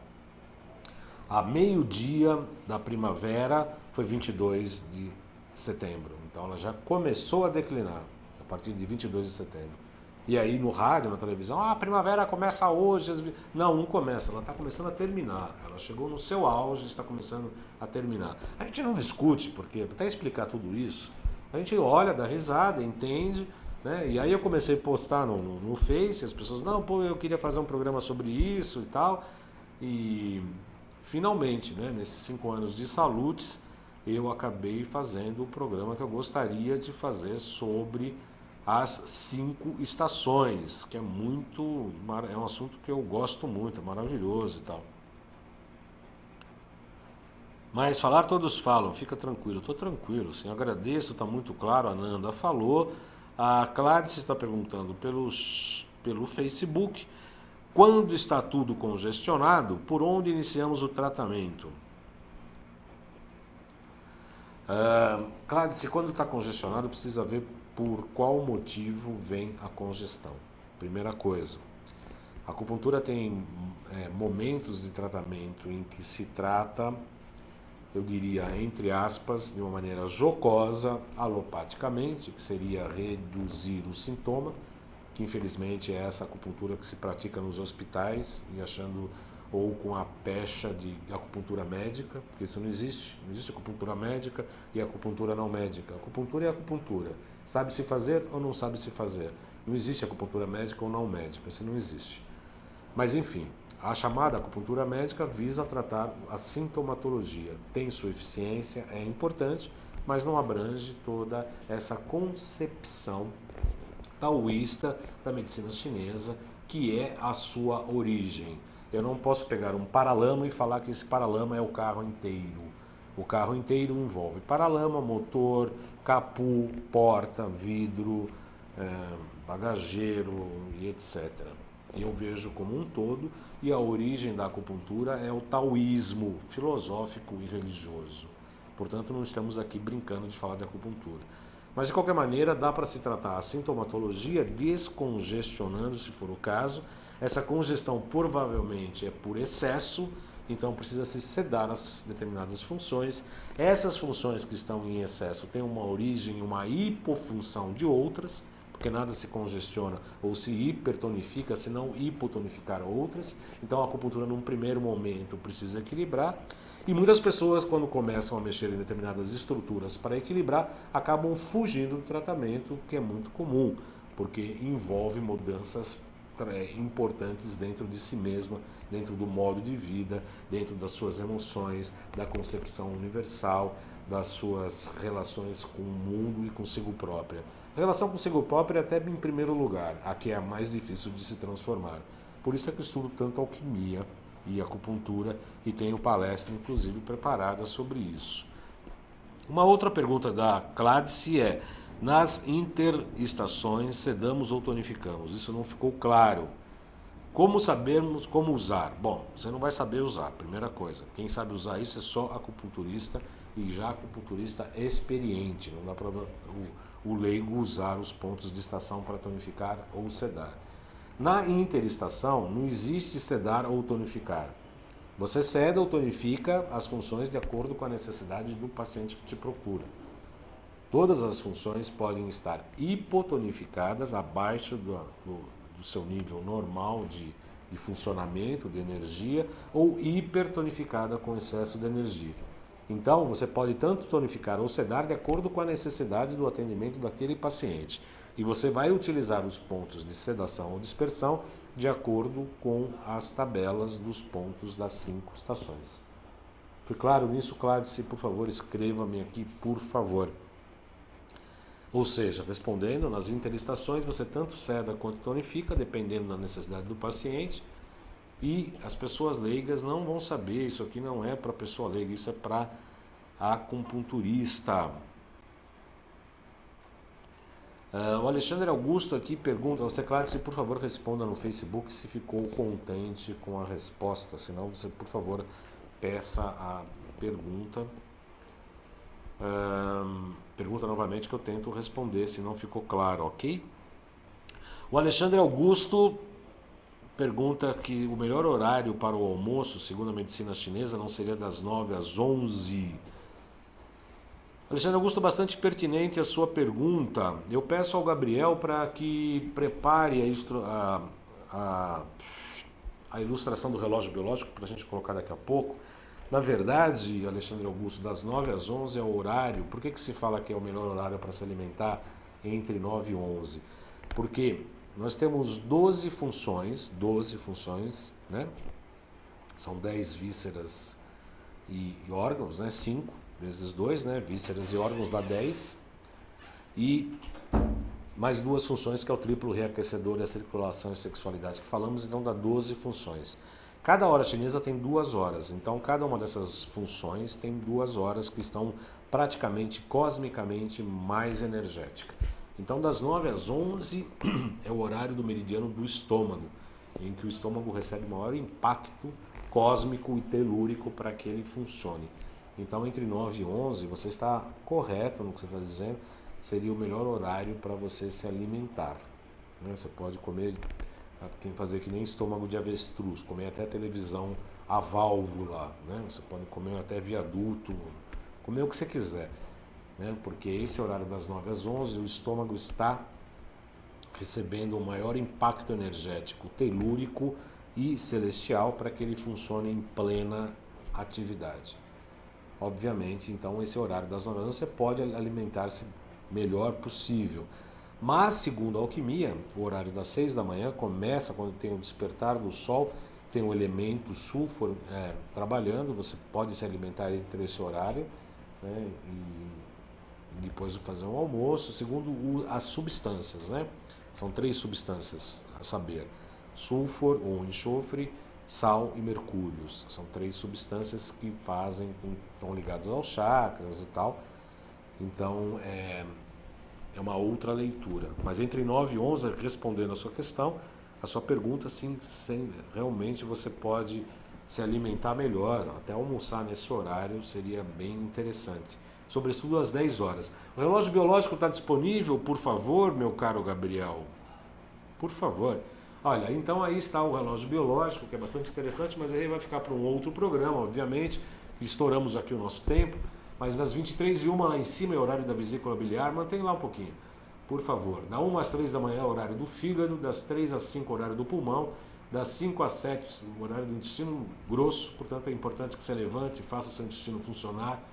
A meio-dia da primavera foi 22 de setembro, então ela já começou a declinar a partir de 22 de setembro. E aí no rádio, na televisão, a primavera começa hoje. Não começa, ela está começando a terminar. Ela chegou no seu auge, está começando a terminar. A gente não discute, porque até explicar tudo isso, a gente olha, dá risada, entende, né? E aí eu comecei a postar no Face, as pessoas, eu queria fazer um programa sobre isso e tal. E finalmente, né, nesses 5 anos de Salutes, eu acabei fazendo o programa que eu gostaria de fazer sobre as 5 estações, que é um assunto que eu gosto muito, é maravilhoso e tal. Mas falar todos falam, fica tranquilo, estou tranquilo, sim, agradeço, está muito claro, a Nanda falou. A Clarice está perguntando pelo Facebook, quando está tudo congestionado, por onde iniciamos o tratamento? Clarice, quando está congestionado, precisa ver por qual motivo vem a congestão. Primeira coisa, a acupuntura tem momentos de tratamento em que se trata, eu diria, entre aspas, de uma maneira jocosa, alopaticamente, que seria reduzir o sintoma, que infelizmente é essa acupuntura que se pratica nos hospitais, e achando, ou com a pecha de acupuntura médica, porque isso não existe acupuntura médica e acupuntura não médica. Acupuntura é acupuntura, sabe se fazer ou não sabe se fazer. Não existe acupuntura médica ou não médica, isso não existe. Mas enfim, a chamada acupuntura médica visa tratar a sintomatologia, tem sua eficiência, é importante, mas não abrange toda essa concepção taoísta da medicina chinesa, que é a sua origem. Eu não posso pegar um paralama e falar que esse paralama é o carro inteiro. O carro inteiro envolve paralama, motor, capu, porta, vidro, bagageiro e etc. Eu vejo como um todo, e a origem da acupuntura é o taoísmo filosófico e religioso. Portanto, não estamos aqui brincando de falar de acupuntura. Mas, de qualquer maneira, dá para se tratar a sintomatologia descongestionando, se for o caso. Essa congestão provavelmente é por excesso, então precisa se sedar as determinadas funções. Essas funções que estão em excesso têm uma origem, uma hipofunção de outras, porque nada se congestiona ou se hipertonifica se não hipotonificar outras. Então a acupuntura num primeiro momento precisa equilibrar. E muitas pessoas, quando começam a mexer em determinadas estruturas para equilibrar, acabam fugindo do tratamento, que é muito comum, porque envolve mudanças importantes dentro de si mesma, dentro do modo de vida, dentro das suas emoções, da concepção universal, das suas relações com o mundo e consigo própria. A relação consigo própria é até em primeiro lugar, a que é a mais difícil de se transformar. Por isso é que eu estudo tanto alquimia e acupuntura e tenho palestra, inclusive, preparada sobre isso. Uma outra pergunta da Cladice é: nas interestações sedamos ou tonificamos? Isso não ficou claro. Como sabermos como usar? Bom, você não vai saber usar, primeira coisa. Quem sabe usar isso é só acupunturista e já acupunturista experiente. Não dá para o leigo usar os pontos de estação para tonificar ou sedar. Na interestação não existe sedar ou tonificar. Você seda ou tonifica as funções de acordo com a necessidade do paciente que te procura. Todas as funções podem estar hipotonificadas, abaixo do seu nível normal de funcionamento, de energia, ou hipertonificada com excesso de energia. Então, você pode tanto tonificar ou sedar de acordo com a necessidade do atendimento daquele paciente. E você vai utilizar os pontos de sedação ou dispersão de acordo com as tabelas dos pontos das 5 estações. Foi claro nisso, Cladice? Por favor, escreva-me aqui, por favor. Ou seja, respondendo, nas interestações você tanto seda quanto tonifica, dependendo da necessidade do paciente. E as pessoas leigas não vão saber, isso aqui não é para pessoa leiga, isso é para acupunturista. O Alexandre Augusto aqui pergunta: você, Clarice, por favor, responda no Facebook se ficou contente com a resposta. Senão você, por favor, peça a pergunta. Pergunta novamente que eu tento responder se não ficou claro, ok? O Alexandre Augusto pergunta que o melhor horário para o almoço, segundo a medicina chinesa, não seria das 9 às 11. Alexandre Augusto, bastante pertinente a sua pergunta. Eu peço ao Gabriel para que prepare a ilustração do relógio biológico para a gente colocar daqui a pouco. Na verdade, Alexandre Augusto, das 9 às 11 é o horário. Por que se fala que é o melhor horário para se alimentar entre 9 e 11? Porque nós temos 12 funções, né? São 10 vísceras e órgãos, né? 5 vezes 2, né? Vísceras e órgãos dá 10. E mais 2 funções, que é o triplo reaquecedor e a circulação e sexualidade que falamos, então dá 12 funções. Cada hora chinesa tem 2 horas, então cada uma dessas funções tem 2 horas que estão praticamente, cosmicamente, mais energética. Então das 9 às 11 é o horário do meridiano do estômago, em que o estômago recebe maior impacto cósmico e telúrico para que ele funcione. Então entre 9 e 11 você está correto no que você está dizendo, seria o melhor horário para você se alimentar. Você pode comer, fazer que nem estômago de avestruz, comer até televisão a válvula, né? Você pode comer até viaduto, comer o que você quiser, né? Porque esse horário das 9 às 11 o estômago está recebendo o maior impacto energético telúrico e celestial para que ele funcione em plena atividade. Obviamente, então, esse horário das 9 às 11 você pode alimentar-se melhor possível. Mas, segundo a alquimia, o horário das 6 da manhã começa quando tem o despertar do sol, tem o elemento sulfur trabalhando, você pode se alimentar entre esse horário, né, e depois fazer um almoço, segundo as substâncias, né? São 3 substâncias, a saber, sulfur ou enxofre, sal e mercúrio. São 3 substâncias que estão ligadas aos chakras e tal. Então, é uma outra leitura. Mas entre 9 e 11, respondendo a sua questão, a sua pergunta, sim, realmente você pode se alimentar melhor, até almoçar nesse horário seria bem interessante. Sobretudo às 10 horas. O relógio biológico está disponível, por favor, meu caro Gabriel? Por favor. Olha, então aí está o relógio biológico, que é bastante interessante, mas aí vai ficar para um outro programa, obviamente. Estouramos aqui o nosso tempo. Mas das 23h01 lá em cima é o horário da vesícula biliar, mantém lá um pouquinho, por favor. Da 1 às 3 da manhã é o horário do fígado, das 3 às 5 é o horário do pulmão, das 5 às 7 o horário do intestino grosso, portanto é importante que você levante e faça o seu intestino funcionar.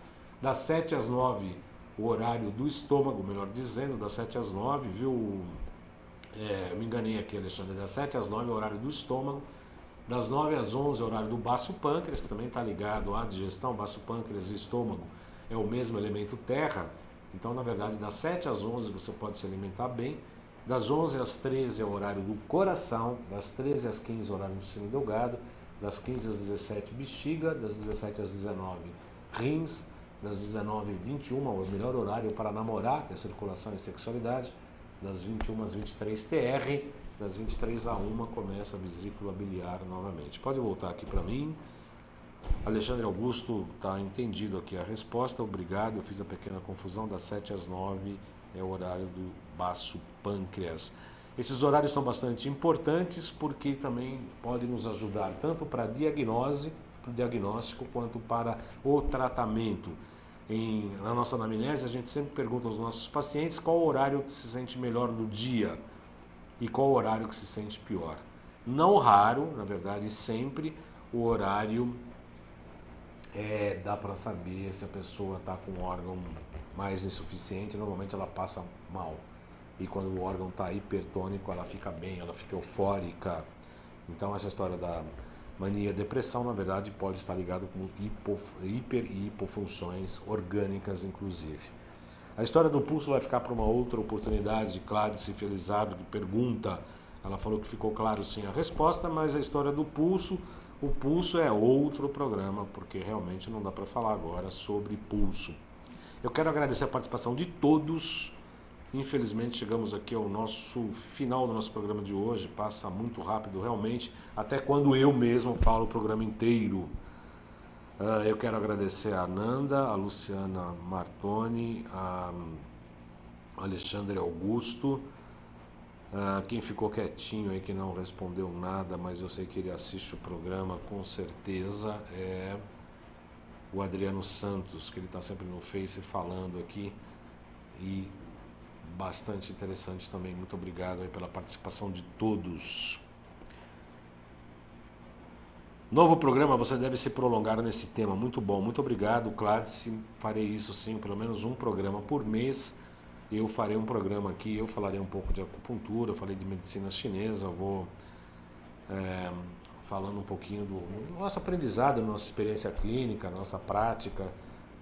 Das 7 às 9 o horário do estômago, melhor dizendo, das 7 às 9, viu, Eu me enganei aqui, Alexandre, das 7 às 9 é o horário do estômago, das 9 às 11 é o horário do baço pâncreas, que também está ligado à digestão. Baço pâncreas e estômago é o mesmo elemento terra, então na verdade das 7 às 11 você pode se alimentar bem. Das 11 às 13 é o horário do coração, das 13 às 15 é o horário do intestino delgado, das 15 às 17 bexiga, das 17 às 19 rins, das 19 às 21 é o melhor horário para namorar, que é circulação e sexualidade, das 21 às 23 TR, das 23 a 1 começa a vesícula biliar novamente. Pode voltar aqui para mim. Alexandre Augusto, está entendido aqui a resposta, obrigado, eu fiz a pequena confusão, das 7 às 9 é o horário do baço pâncreas. Esses horários são bastante importantes porque também podem nos ajudar tanto para o diagnóstico quanto para o tratamento. Na nossa anamnese a gente sempre pergunta aos nossos pacientes qual o horário que se sente melhor no dia e qual o horário que se sente pior. Não raro, na verdade sempre, o horário dá para saber se a pessoa está com um órgão mais insuficiente, normalmente ela passa mal. E quando o órgão está hipertônico, ela fica bem, ela fica eufórica. Então essa história da mania e depressão, na verdade, pode estar ligado com hiper e hipofunções orgânicas, inclusive. A história do pulso vai ficar para uma outra oportunidade. Cláudice Felizardo, que pergunta, ela falou que ficou claro sim a resposta, mas a história do pulso, o pulso é outro programa, porque realmente não dá para falar agora sobre pulso. Eu quero agradecer a participação de todos. Infelizmente chegamos aqui ao nosso final do nosso programa de hoje, passa muito rápido realmente, até quando eu mesmo falo o programa inteiro. Eu quero agradecer a Nanda, a Luciana Martoni, a Alexandre Augusto, quem ficou quietinho aí que não respondeu nada, mas eu sei que ele assiste o programa com certeza, é o Adriano Santos, que ele está sempre no Face falando aqui e bastante interessante também. Muito obrigado aí pela participação de todos. Novo programa, você deve se prolongar nesse tema. Muito bom, muito obrigado, Cláudice. Farei isso sim, pelo menos um programa por mês. Eu farei um programa aqui, eu falarei um pouco de acupuntura, eu falei de medicina chinesa, eu vou falando um pouquinho do nosso aprendizado, nossa experiência clínica, nossa prática,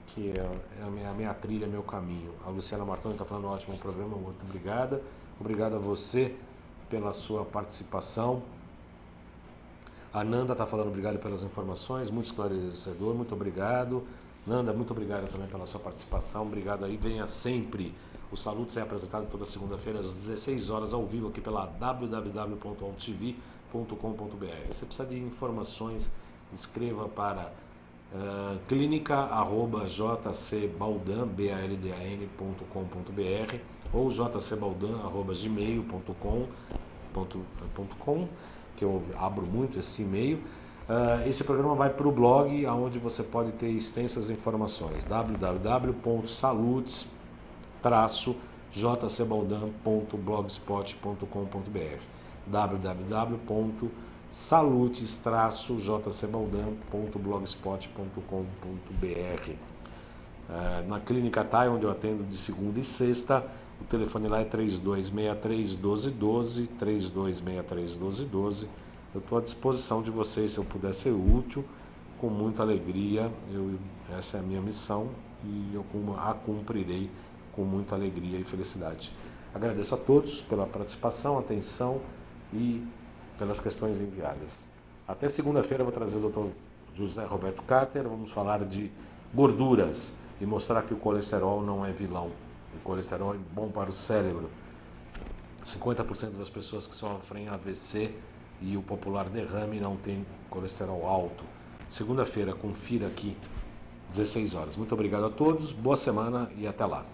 que é a minha trilha, meu caminho. A Luciana Martoni está falando um ótimo programa, muito obrigada. Obrigado a você pela sua participação. A Nanda está falando obrigado pelas informações, muito esclarecedor, muito obrigado. Nanda, muito obrigado também pela sua participação, obrigado aí, venha sempre. O Salutes é apresentado toda segunda-feira às 16 horas ao vivo aqui pela www.altv.com.br. Você precisa de informações, escreva para clínica@jcbaldan.com.br ou jcbaldan@gmail.com, que eu abro muito esse e-mail. Esse programa vai para o blog, onde você pode ter extensas informações, www.salutes-jcbaldan.blogspot.com.br www.salutes-jcbaldan.blogspot.com.br. Na Clínica TAI, onde eu atendo de segunda e sexta, o telefone lá é 3263-1212, 3263-1212. Eu estou à disposição de vocês, se eu puder ser útil, com muita alegria. Essa é a minha missão e eu a cumprirei com muita alegria e felicidade. Agradeço a todos pela participação, atenção e pelas questões enviadas. Até segunda-feira eu vou trazer o Dr. José Roberto Cáter, vamos falar de gorduras e mostrar que o colesterol não é vilão. O colesterol é bom para o cérebro. 50% das pessoas que sofrem AVC e o popular derrame não tem colesterol alto. Segunda-feira, confira aqui, 16 horas. Muito obrigado a todos, boa semana e até lá.